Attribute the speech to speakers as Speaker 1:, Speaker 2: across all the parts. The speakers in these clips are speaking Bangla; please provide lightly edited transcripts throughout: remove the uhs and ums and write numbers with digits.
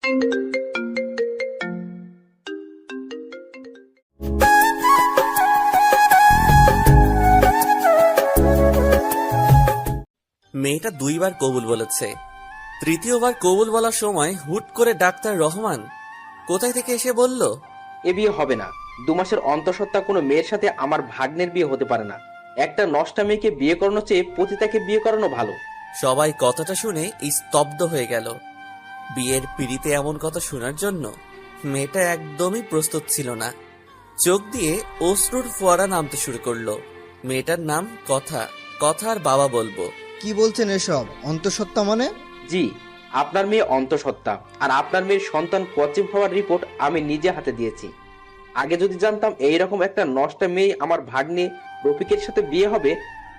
Speaker 1: মেয়েটা 2 বার কবুল বলেছে। তৃতীয়বার কবুল বলার সময় হুট করে ডাক্তার রহমান কোথায় থেকে এসে বলল,
Speaker 2: এ বিয়ে হবে না। 2 মাসের অন্তঃসত্ত্বা কোনো মেয়ের সাথে আমার ভাগ্নের বিয়ে হতে পারে না। একটা নষ্টা মেয়েকে বিয়ে করানোর চেয়ে পতিতাকে বিয়ে করানো ভালো।
Speaker 1: সবাই কথাটা শুনে স্তব্ধ হয়ে গেল। বিয়ের পিড়িতে এমন কথা শোনার জন্য মেয়েটা একদমই প্রস্তুত ছিল না। চোখ দিয়ে অশ্রুর ফোয়ারা নামতে শুরু করলো। মেয়েটার নাম কথা। কথার বাবা বলবো।
Speaker 3: কি বলছেন এসব? অন্তঃসত্ত্বা মানে?
Speaker 2: জি, আপনার মেয়ে অন্তঃসত্ত্বা, আর আপনার মেয়ের সন্তান পজিটিভ হওয়ার রিপোর্ট আমি নিজে হাতে দিয়েছি। আগে যদি জানতাম এইরকম একটা নষ্টা মেয়ে আমার ভাগ্নে রফিকের সাথে বিয়ে হবে,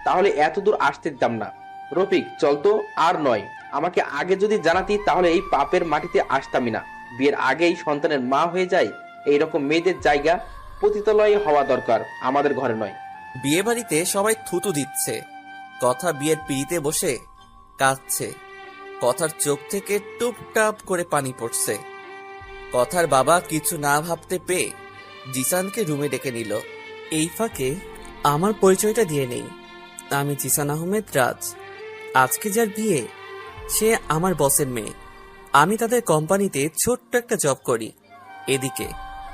Speaker 2: তাহলে এত দূর আসতে দিতাম না। রফিক, চল তো। আর নয়, আমাকে আগে যদি জানাতি তাহলে এই পাপের মাটিতে আসতামই না। বিয়ের আগেই সন্তানের মা হয়ে যায়, এইরকম মেয়েদের জায়গা পতিতালয়ে হওয়া দরকার, আমাদের ঘরে নয়।
Speaker 1: বিয়ে বাড়িতে সবাই থুতু দিচ্ছে। কথা বিয়ের পিড়িতে বসে কাঁদছে। কথার চোখ থেকে টুপটাপ করে পানি পড়ছে। কথার বাবা কিছু না ভাবতে পেয়ে জিসানকে রুমে ডেকে নিল। এই ফাঁকে আমার পরিচয়টা দিয়ে নেই, আমি জিসান আহমেদ রাজ। আজকে যার বিয়ে সে আমার বসের মেয়ে। আমি তাদের কোম্পানিতে ছোট্ট একটা জব করি। এদিকে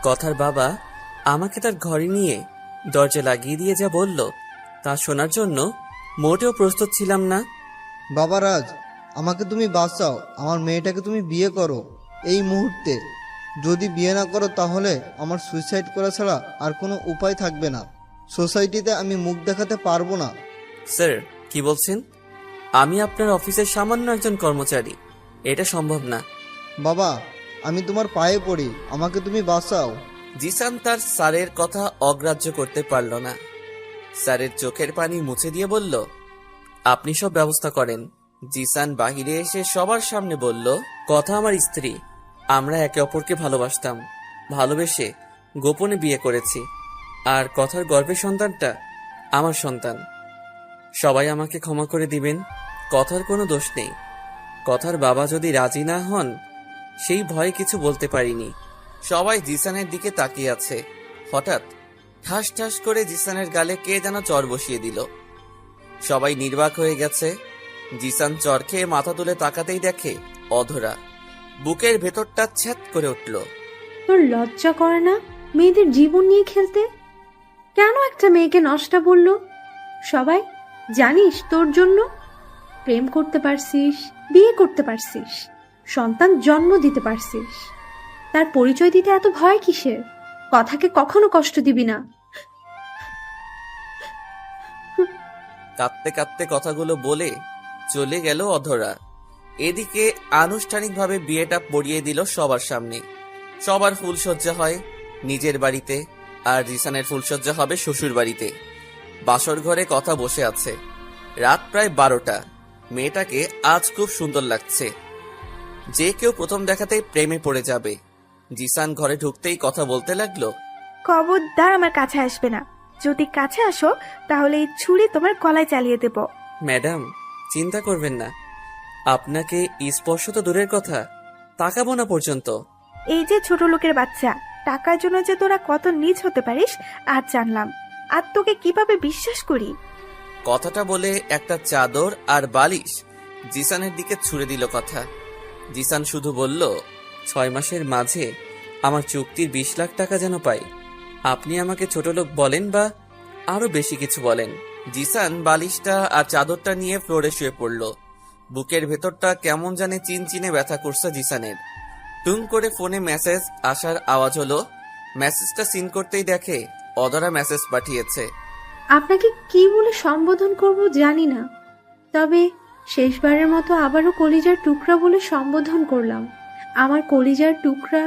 Speaker 1: কথার বাবা আমাকে তার ঘরে নিয়ে দরজা লাগিয়ে দিয়ে যা বলল তা শোনার জন্য মোটেও প্রস্তুত ছিলাম না।
Speaker 3: বাবা রাজ, আমাকে তুমি বাঁচাও, আমার মেয়েটাকে তুমি বিয়ে করো এই মুহূর্তে। যদি বিয়ে না করো তাহলে আমার সুইসাইড করা ছাড়া আর কোনো উপায় থাকবে না। সোসাইটিতে আমি মুখ দেখাতে পারবো না।
Speaker 1: স্যার, কি বলছেন? আমি আপনার অফিসের সামান্য একজন কর্মচারী, এটা সম্ভব না।
Speaker 3: বাবা, আমি তোমার পায়ে পড়ি, আমাকে তুমি বাঁচাও।
Speaker 1: জিসান তার স্যারের কথা অগ্রাহ্য করতে পারল না। স্যারের চোখের পানি মুছে দিয়ে বলল, আপনি সব ব্যবস্থা করেন। জিসান বাহিরে এসে সবার সামনে বলল, কথা আমার স্ত্রী, আমরা একে অপরকে ভালোবাসতাম, ভালোবেসে গোপনে বিয়ে করেছি। আর কথার গর্ভের সন্তানটা আমার সন্তান। সবাই আমাকে ক্ষমা করে দিবেন, কথার কোনো দোষ নেই। কথার বাবা যদি রাজি না হন সেই ভয়ে কিছু বলতে পারিনি। সবাই জিসানের দিকে তাকিয়ে আছে। হঠাৎ ঠাস ঠাস করে জিসানের গালে কে যেন চর বসিয়ে দিল। সবাই নির্বাক হয়ে গেছে। জিসান চর খেয়ে মাথা তুলে তাকাতেই দেখে অধরা। বুকের ভেতরটা ছ্যাত করে উঠল।
Speaker 4: তোর লজ্জা করে না মেয়েদের জীবন নিয়ে খেলতে? কেন একটা মেয়েকে নষ্টা বললো? সবাই জানিস তোর জন্য প্রেম করতে পারছিস, বিয়ে করতে পারছিস, সন্তান জন্ম দিতে পারছিস, তার পরিচয় দিতে এত ভয় কিসের? কথাকে কখনো কষ্ট দিবি না।
Speaker 1: কাঁদতে কাঁদতে কথাগুলো বলে চলে গেল অধরা। এদিকে আনুষ্ঠানিকভাবে বিয়েটা পড়িয়ে দিল সবার সামনে। সবার ফুলসজ্জা হয় নিজের বাড়িতে, আর জিসানের ফুলসজ্জা হবে শ্বশুর বাড়িতে। বাসর ঘরে কথা বসে আছে। রাত প্রায় 12টা। মেয়েটাকে আজ খুব সুন্দর লাগছে। যে কেউ প্রথম দেখাতেই প্রেমে পড়ে যাবে। জিসান ঘরে ঢুকতেই কথা বলতে লাগলো,
Speaker 5: খবরদার আমার কাছে আসবে না। যদি কাছে আসো তাহলে এই ছুরি তোমার গলায় চালিয়ে দেব।
Speaker 1: ম্যাডাম, চিন্তা করবেন না, আপনাকে স্পর্শ তো দূরের কথা, তাকাবো না পর্যন্ত।
Speaker 5: এই যে ছোট লোকের বাচ্চা, টাকার জন্য যে তোরা কত নীচ হতে পারিস আজ জানলাম। আর তোকে কিভাবে বিশ্বাস করি?
Speaker 1: কথাটা বলে একটা চাদর আর বালিশ জিসানের দিকে ছুড়ে দিল কথা। জিসান শুধু বলল, 6 মাসের মাঝে আমার চুক্তির 20 লাখ টাকা যেন পাই। আপনি আমাকে ছোট লোক বলেন বা আরো বেশি কিছু বলেন। জিসান বালিশটা আর চাদরটা নিয়ে ফ্লোরে শুয়ে পড়ল। বুকের ভেতরটা কেমন জানে চিনচিনে ব্যথা করছে জিসানের। টুং করে ফোনে মেসেজ আসার আওয়াজ হলো। মেসেজটা সিন করতেই দেখে অধরা মেসেজ পাঠিয়েছে।
Speaker 4: আপনাকে কি বলে সম্বোধন করব জানি না, তবে শেষবারের মতো আবারও কলিজার টুকরা বলে সম্বোধন করলাম। আমার কলিজার টুকরা,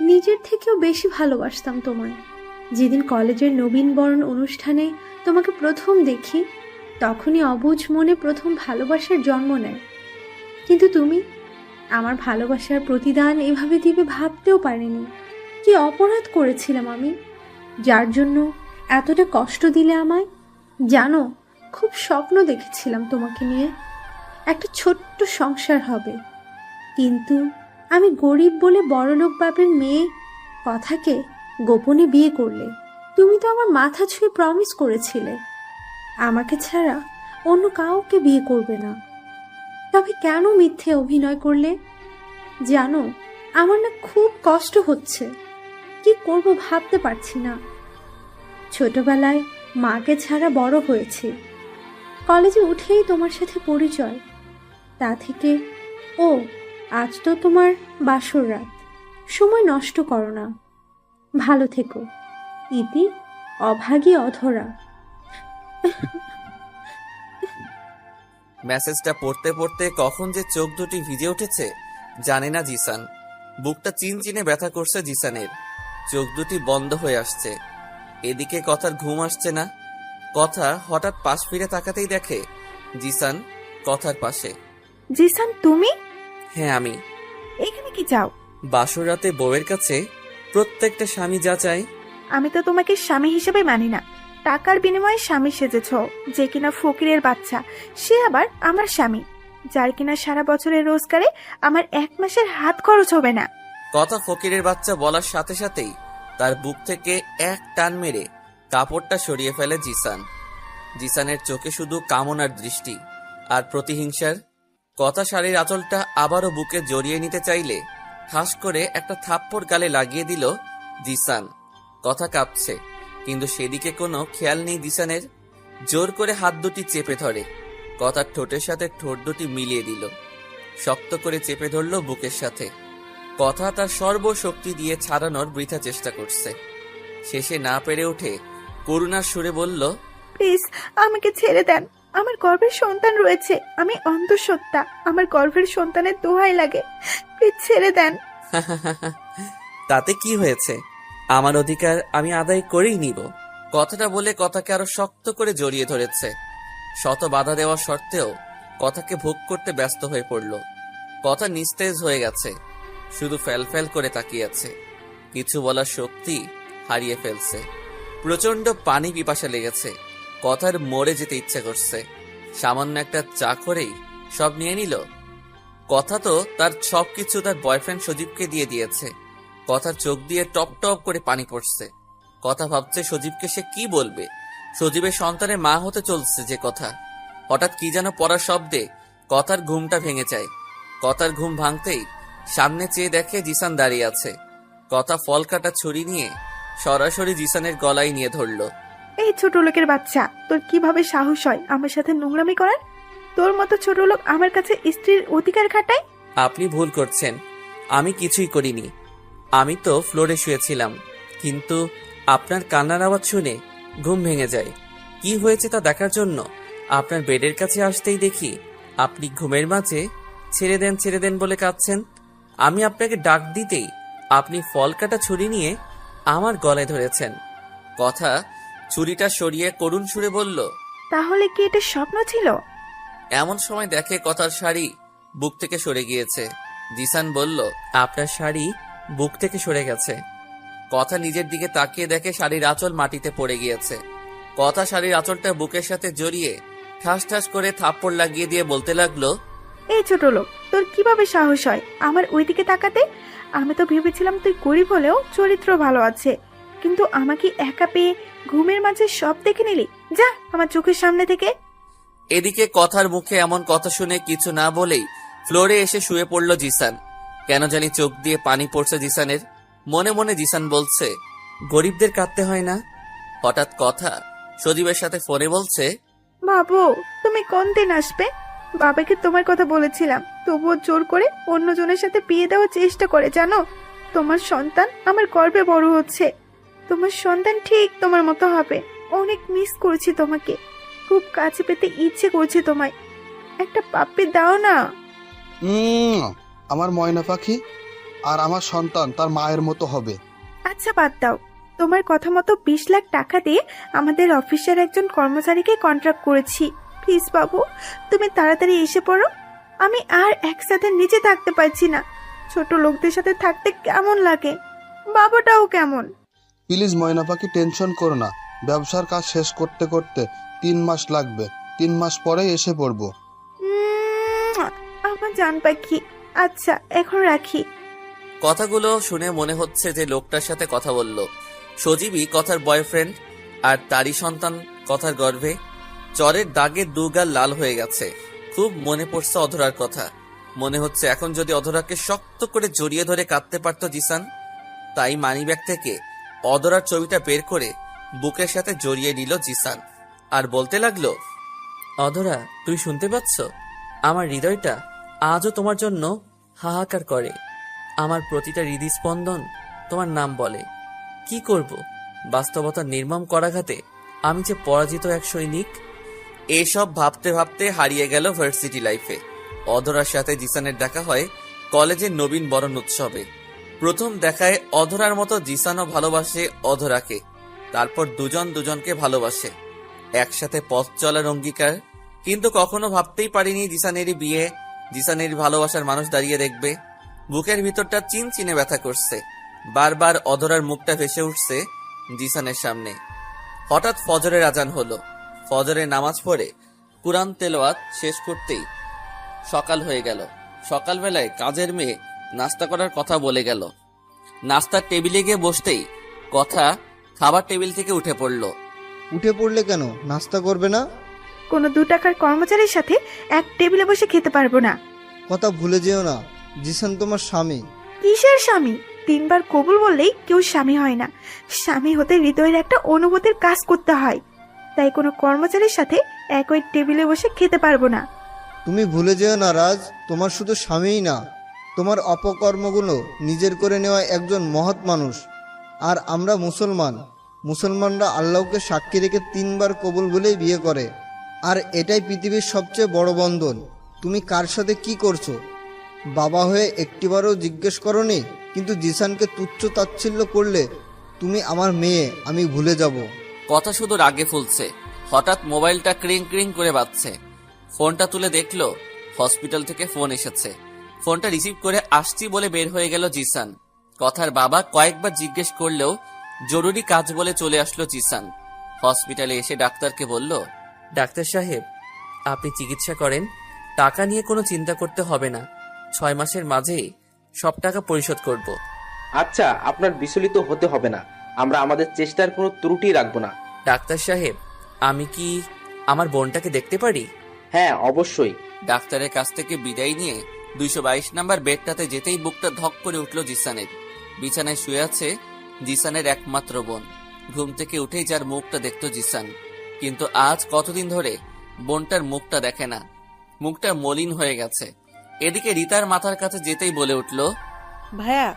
Speaker 4: নিজের থেকেও বেশি ভালোবাসতাম তোমায়। যেদিন কলেজের নবীনবরণ অনুষ্ঠানে তোমাকে প্রথম দেখি, তখনই অবুঝ মনে প্রথম ভালোবাসার জন্ম নেয়। কিন্তু তুমি আমার ভালোবাসার প্রতিদান এভাবে দিবে ভাবতেও পারিনি। কি অপরাধ করেছিলাম আমি, যার জন্য এতটা কষ্ট দিলে আমায়? জানো, খুব স্বপ্ন দেখেছিলাম তোমাকে নিয়ে, একটা ছোট্ট সংসার হবে। কিন্তু আমি গরিব বলে বড়লোক বাপের মেয়ে কথাকে গোপনে বিয়ে করলে। তুমি তো আমার মাথা ছুঁয়ে প্রমিস করেছিলে আমাকে ছাড়া অন্য কাউকে বিয়ে করবে না। তবে কেন মিথ্যে অভিনয় করলে? জানো, আমার না খুব কষ্ট হচ্ছে। কি করব ভাবতে পারছি না। ছোটবেলায় মাকে ছাড়া বড় হয়েছি। কলেজে উঠেই তোমার সাথে পরিচয়। তা থেকে ও আজ তো তোমার বাসর রাত। সময় নষ্ট করো না। ভালো থেকো। ইতি, অভাগী অধরা।
Speaker 1: মেসেজটা পড়তে পড়তে কখন যে চোখ দুটি ভিজে উঠেছে জানে না জিসান। বুকটা চিনচিনে ব্যথা করছে জিসানের। চোখ দুটি বন্ধ হয়ে আসছে। এদিকে কথার ঘুম আসছে না। কথা হঠাৎ পাশ ফিরে তাকাতেই দেখে জিসান কথার পাশে।
Speaker 5: জিসান, তুমি
Speaker 1: হ্যাঁ আমি।
Speaker 5: এখানে কি চাও?
Speaker 1: বাসর রাতে বউয়ের কাছে প্রত্যেকটা স্বামী যা চায়।
Speaker 5: আমি তো তোমাকে স্বামী হিসেবে মানি না। টাকার বিনিময়ে স্বামী সেজেছ, যে কিনা ফকিরের বাচ্চা, সে আবার আমার স্বামী, যার কিনা সারা বছরের রোজগারে আমার 1 মাসের হাত খরচ হবে না।
Speaker 1: কথা ফকিরের বাচ্চা বলার সাথে সাথেই তার বুক থেকে এক টান মেরে কাপড়টা সরিয়ে ফেলে জিসান। জিসানের চোখে শুধু কামনার দৃষ্টি আর প্রতিহিংসার। কথা শাড়ির আঁচলটা আবারও বুকে জড়িয়ে নিতে চাইলে ঠাস করে একটা থাপ্পড় গালে লাগিয়ে দিল জিসান। কথা কাঁপছে, কিন্তু সেদিকে কোনো খেয়াল নেই জিসানের। জোর করে হাত দুটি চেপে ধরে কথার ঠোঁটের সাথে ঠোঁট দুটি মিলিয়ে দিল। শক্ত করে চেপে ধরল বুকের সাথে। কথা তার সর্বশক্তি দিয়ে ছাড়ানোর বৃথা চেষ্টা করছে। শেষে না পেরে উঠে করুণার সুরে বলল,
Speaker 5: প্লিজ আমাকে ছেড়ে দেন। আমার গর্ভের সন্তান রয়েছে, আমি অন্তঃসত্ত্বা। আমার গর্ভের সন্তানের দোহাই লাগে, প্লিজ ছেড়ে দেন।
Speaker 1: তাতে কি হয়েছে? আমার অধিকার আমি আদায় করেই নিব। কথাটা বলে কথাকে আরো শক্ত করে জড়িয়ে ধরেছে। শত বাধা দেওয়া সত্ত্বেও কথাকে ভোগ করতে ব্যস্ত হয়ে পড়ল। কথা নিস্তেজ হয়ে গেছে, শুধু ফ্যাল করে তাকিয়ে আছে। কিছু বলার শক্তি হারিয়ে ফেলছে। প্রচন্ড পানি পিপাসা লেগেছে। কথার মরে যেতে ইচ্ছে করছে। সামান্য একটা চা করেই সব নিয়ে নিল। কথা তো তার সবকিছু তার বয়ফ্রেন্ড সজীবকে দিয়ে দিয়েছে। কথার চোখ দিয়ে টপ টপ করে পানি পড়ছে। কথা ভাবছে সজীবকে সে কি বলবে। সজীবের সন্তানের মা হতে চলছে যে কথা। হঠাৎ কি যেন পড়ার শব্দে কথার ঘুমটা ভেঙে যায়। কথার ঘুম ভাঙতেই সামনে চেয়ে দেখে জিসান দাঁড়িয়ে আছে। কথা ফল কাটা ছুরি নিয়ে সরাসরি জিসানের গলায় নিয়ে ধরল।
Speaker 5: এই ছোট লোকের বাচ্চা, তোর কিভাবে সাহস হয় আমার সাথে নোংরামি করার? তোর মতো ছোট লোক আমার কাছে স্ত্রীর অধিকার খাটায়?
Speaker 1: আপনি ভুল করছেন। আমি কিছুই করিনি। আমি তো ফ্লোরে শুয়েছিলাম, কিন্তু আপনার কান্নার আওয়াজ শুনে ঘুম ভেঙে যায়। কি হয়েছে তা দেখার জন্য আপনার বেডের কাছে আসতেই দেখি আপনি ঘুমের মাঝে ছেড়ে দেন বলে কাঁদছেন। আমি আপনাকে ডাক দিতেই আপনি ফল কাটা ছুরি নিয়ে আমার গলায় ধরেছেন। কথা ছুরিটা সরিয়ে করুণ সুরে বলল,
Speaker 5: তাহলে কি এটা স্বপ্ন ছিল?
Speaker 1: এমন সময় দেখে কথার শাড়ি বুক থেকে সরে গিয়েছে। জিসান বলল, আপনার শাড়ি বুক থেকে সরে গেছে। কথা নিজের দিকে তাকিয়ে দেখে শাড়ির আঁচল মাটিতে পড়ে গিয়েছে। কথা শাড়ির আঁচলটা বুকের সাথে জড়িয়ে ঠাস ঠাস করে থাপ্পড় লাগিয়ে দিয়ে বলতে লাগলো,
Speaker 5: এই ছোট লোক, তোর কিভাবে সাহস হয় আমার ওইদিকে তাকাতে? আমি তো ভেবেছিলাম তুই গরিব হলেও চরিত্র ভালো আছে, কিন্তু আমাকে একা পেয়ে ঘুমের মাঝে সব দেখে নিলি। যা আমার চোখের সামনে থেকে।
Speaker 1: এদিকে কথার মুখে এমন কথা শুনে কিছু না বলেই ফ্লোরে এসে শুয়ে পড়ল জিসান। কেন জানি চোখ দিয়ে পানি পড়ছে জিসানের। মনে মনে জিসান বলছে, গরিবদের কাঁদতে হয় না। হঠাৎ কথা সজীবের সাথে ফোনে বলছে,
Speaker 5: বাবু, তুমি কোন দিন আসবে? বাবাকে তোমার কথা বলেছিলাম, তবুও জোর করে অন্যজনের সাথে বিয়ে দেওয়ার চেষ্টা করে। জানো, তোমার সন্তান আমার গর্ভে বড় হচ্ছে। তোমার সন্তান ঠিক তোমার মতো হবে। অনেক মিস করেছি তোমাকে, খুব কাছে পেতে ইচ্ছে করছে তোমায়। একটা পাপ্পি দাও না।
Speaker 6: আমার ময়না পাখি আর আমার সন্তান তার মায়ের মতো হবে।
Speaker 5: আচ্ছা বাদ দাও, তোমার কথা মতো 20 লাখ টাকা দিয়ে আমাদের অফিসের একজন কর্মচারীকে কন্ট্রাক্ট করেছি। প্লিজ বাবু, তুমি তাড়াতাড়ি এসে পড়ো। আমি আর একসাথে নিচে থাকতে পারছি না। ছোট লোকদের সাথে থাকতে কেমন লাগে, বাবাটাও কেমন।
Speaker 6: প্লিজ ময়না পাখি, টেনশন করো না। ব্যবসার কাজ শেষ করতে করতে 3 মাস লাগবে। 3 মাস পরে এসে পড়বো।
Speaker 5: আমার জান পাখি। আচ্ছা এখন রাখি।
Speaker 1: কথাগুলো শুনে মনে হচ্ছে যে লোকটার সাথে কথা বলল সজীবই কথার বয়ফ্রেন্ড, আর তারই সন্তান কথার গর্ভে। জ্বরের দাগে দুগাল লাল হয়ে গেছে। খুব মনে পড়ছে অধরার কথা। মনে হচ্ছে এখন যদি অধরাকে শক্ত করে জড়িয়ে ধরে কাঁদতে পারত জিসান। তাই মানিব্যাগ থেকে অধরার ছবিটা বের করে বুকের সাথে জড়িয়ে নিল জিসান আর বলতে লাগলো, অধরা, তুই শুনতে পাচ্ছ? আমার হৃদয়টা আজও তোমার জন্য হাহাকার করে। আমার প্রতিটা হৃদস্পন্দন তোমার নাম বলে। কি করব? বাস্তবতার নির্মম করাঘাতে আমি যে পরাজিত এক সৈনিক। এসব ভাবতে ভাবতে হারিয়ে গেল ভার্সিটি লাইফে। অধরার সাথে জিসানের দেখা হয় কলেজের নবীন বরণ উৎসবে। প্রথম দেখায় অধরার মতো জিসানও ভালোবাসে অধরাকে। তারপর দুজন দুজনকে ভালোবাসে, একসাথে পথ চলার অঙ্গীকার। কিন্তু কখনো ভাবতেই পারিনি জিসানেরই বিয়ে, জিসানেরই ভালোবাসার মানুষ দাঁড়িয়ে দেখবে। বুকের ভিতরটা চিনচিনে ব্যথা করছে। বারবার অধরার মুখটা ভেসে উঠছে জিসানের সামনে। হঠাৎ ফজরের আজান হলো। ফজরের নামাজ পড়ে কুরআন তেলাওয়াত শেষ করতেই সকাল হয়ে গেল। সকালবেলায় কাজের মেয়ে নাস্তা করার কথা বলে গেল। নাস্তার টেবিলে গিয়ে বসতেই কথা খাবার টেবিল থেকে উঠে পড়ল।
Speaker 3: উঠে পড়লে কেন? নাস্তা করবে না?
Speaker 5: কোনো 2 টাকার কর্মচারীর সাথে এক টেবিলে বসে খেতে পারবো না।
Speaker 3: কথা ভুলে যেও না, জিসান তোমার স্বামী।
Speaker 5: কিসের স্বামী? 3 বার কবুল বললেই কেউ স্বামী হয় না। স্বামী হতে হৃদয়ের একটা অনুভূতির কাজ করতে হয়। তাই কোনো কর্মচারীর সাথে একই টেবিলে বসে খেতে পারবো না।
Speaker 3: তুমি ভুলে যেও না রাজ, তোমার শুধু স্বামীই না, তোমার অপকর্মগুলো নিজের করে নেওয়া একজন মহৎ মানুষ। আর আমরা মুসলমানরা আল্লাহকে সাক্ষী রেখে 3 বার কবুল বলেই বিয়ে করে। আর এটাই পৃথিবীর সবচেয়ে বড় বন্ধন। তুমি কার সাথে কি করছো বাবা হয়ে একটিবারও জিজ্ঞেস করনি? কিন্তু জিসানকে তুচ্ছ তাচ্ছিল্য করলে তুমি আমার মেয়ে, আমি ভুলে যাব।
Speaker 1: কথা শুধু রাগে ফুলছে। হঠাৎ মোবাইলটা ক্রিং ক্রিং করে বাজছে। ফোনটা তুলে দেখলো হসপিটাল থেকে ফোন এসেছে। ফোনটা রিসিভ করে আসছি বলে বের হয়ে গেল জিসান। কথার বাবা কয়েকবার জিজ্ঞেস করলেও জরুরি কাজ বলে চলে আসলো জিসান। হসপিটালে এসে ডাক্তারকে বলল, ডাক্তার সাহেব, আপনি চিকিৎসা করেন, টাকা নিয়ে কোনো চিন্তা করতে হবে না। 6 মাসের মাঝেই সব টাকা পরিশোধ করব।
Speaker 2: আচ্ছা, আপনার বিচলিত হতে হবে না। আমরা আমাদের চেষ্টার কোনো ত্রুটি রাখবো না।
Speaker 1: ডাক্তার সাহেব, আমি কি আমার বোনটাকে দেখতে পারি?
Speaker 2: হ্যাঁ, অবশ্যই।
Speaker 1: ডাক্তারের কাছ থেকে বিদায় নিয়ে 222 নাম্বার বেডটাতে যেতেই বুকটা ধক করে উঠল জিসানের। বিছানায় শুয়ে আছে জিসানের একমাত্র বোন। ঘুম থেকে উঠেই যার মুখটা দেখতো জিসান, কিন্তু আজ কতদিন ধরে বোনটার মুখটা দেখে না। মুখটা মলিন হয়ে গেছে। এদিকে রিতার মাথার কাছে যেতেই বলে উঠল,
Speaker 7: ভাইয়া,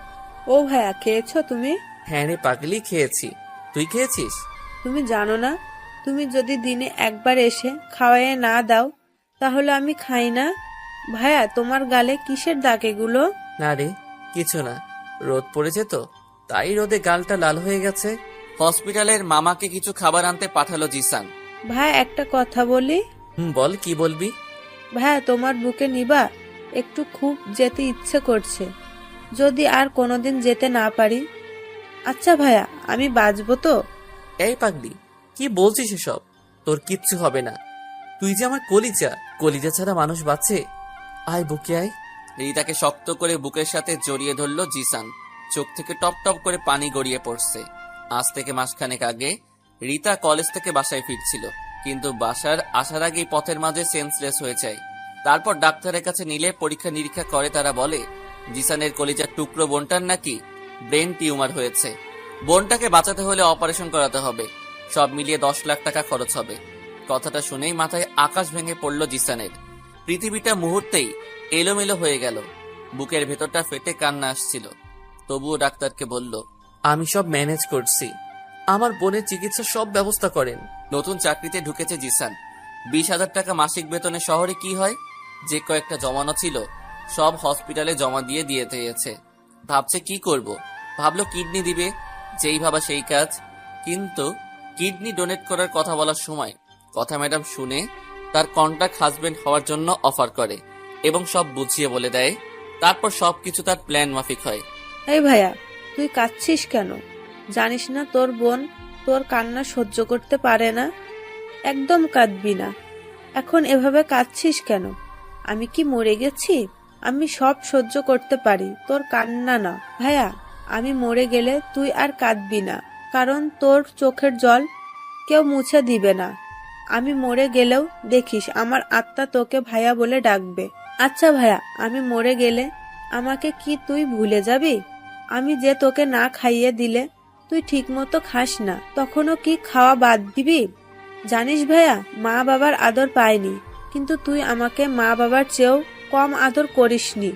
Speaker 7: ও ভাইয়া, খেয়েছো তুমি?
Speaker 1: হ্যাঁ রে পাগলি, খেয়েছি। তুই খেয়েছিস?
Speaker 7: তুমি জানো না, তুমি যদি দিনে একবার এসে খাওয়াইয়ে না দাও তাহলে আমি খাই না। ভাইয়া, তোমার গালে কিসের দাগ এগুলো?
Speaker 1: না রে, কিছু না, রোদ পড়েছে তো, তাই রোদে গালটা লাল হয়ে গেছে। হসপিটালের মামাকে কিছু খাবার আনতে পাঠালো জিসান।
Speaker 7: ভাইয়া, একটা কথা বলি।
Speaker 1: বল, কি বলবি?
Speaker 7: ভাইয়া, তোমার বুকে নিবা? একটু খুব যেতে ইচ্ছে করছে, যদি আর কোনোদিন যেতে না পারি। আচ্ছা ভাইয়া, আমি বাঁচবো তো?
Speaker 1: এই পাগলি, কি বলছিস এসব? তোর কিচ্ছু হবে না। তুই যে আমার কলিজা, কলিজা ছাড়া মানুষ বাঁচে? আয় বুকে আয়। রিতাকে শক্ত করে বুকের সাথে জড়িয়ে ধরল জিসান। চোখ থেকে টপ টপ করে পানি গড়িয়ে পড়ছে। আজ থেকে মাসখানেক আগে রিতা কলেজ থেকে বাসায় ফিরছিল, কিন্তু বাসার আসার আগেই পথের মাঝে সেন্সলেস হয়ে যায়। তারপর ডাক্তারের কাছে নিলে পরীক্ষা নিরীক্ষা করে তারা বলে জিসানের কলিজার টুকরো বোনটার নাকি ব্রেন টিউমার হয়েছে। বোনটাকে বাঁচাতে হলে অপারেশন করাতে হবে। সব মিলিয়ে 10 লাখ টাকা খরচ হবে। কথাটা শুনেই মাথায় আকাশ ভেঙে পড়ল জিসানের। পৃথিবীটা মুহূর্তেই এলোমেলো হয়ে গেল। বুকের ভেতরটা ফেটে কান্না আসছিল। তবুও ডাক্তারকে বলল, আমি সব ম্যানেজ করছি, আমার বোনের চিকিৎসা সব ব্যবস্থা করেন। নতুন চাকরিতে ঢুকেছে জিসান। 20,000 টাকা মাসিক বেতনে শহরে কি হয়? যে কয়েকটা জমানো ছিল সব হসপিটালে জমা দিয়ে দিয়েছে। ভাবছে কি করব। ভাবলো কিডনি দিবে, যেই ভাবা সেই কাজ। কিন্তু কিডনি ডোনেট করার কথা বলার সময় কথা ম্যাডাম শুনে তার কন্ট্রাক্ট হাজবেন্ড হওয়ার জন্য অফার করে এবং সব বুঝিয়ে বলে দেয়। তারপর সবকিছু তার প্ল্যান মাফিক হয়।
Speaker 7: এই ভাইয়া, তুই কাঁদছিস কেন? জানিস না তোর বোন তোর কান্না সহ্য করতে পারে না? একদম কাঁদবি না। এখন এভাবে কাঁদছিস কেন? আমি কি মরে গেছি? আমি সব সহ্য করতে পারি, তোর কান্না না। ভাইয়া, আমি মরে গেলে তুই আর কাঁদবি না, কারণ তোর চোখের জল কেউ মুছে দিবে না। আমি মরে গেলেও দেখিস আমার আত্মা তোকে ভাইয়া বলে ডাকবে। আচ্ছা ভাইয়া, আমি মরে গেলে আমাকে কি তুই ভুলে যাবি? আমি যে তোকে না খাইয়ে দিলে তুই ঠিক মতো খাস না, তখনও কি খাওয়া বাদ দিবি? জানিস ভাইয়া, মা বাবার আদর পাইনি, কিন্তু তুই আমাকে মা বাবার চেয়েও কম আদর করিসনি।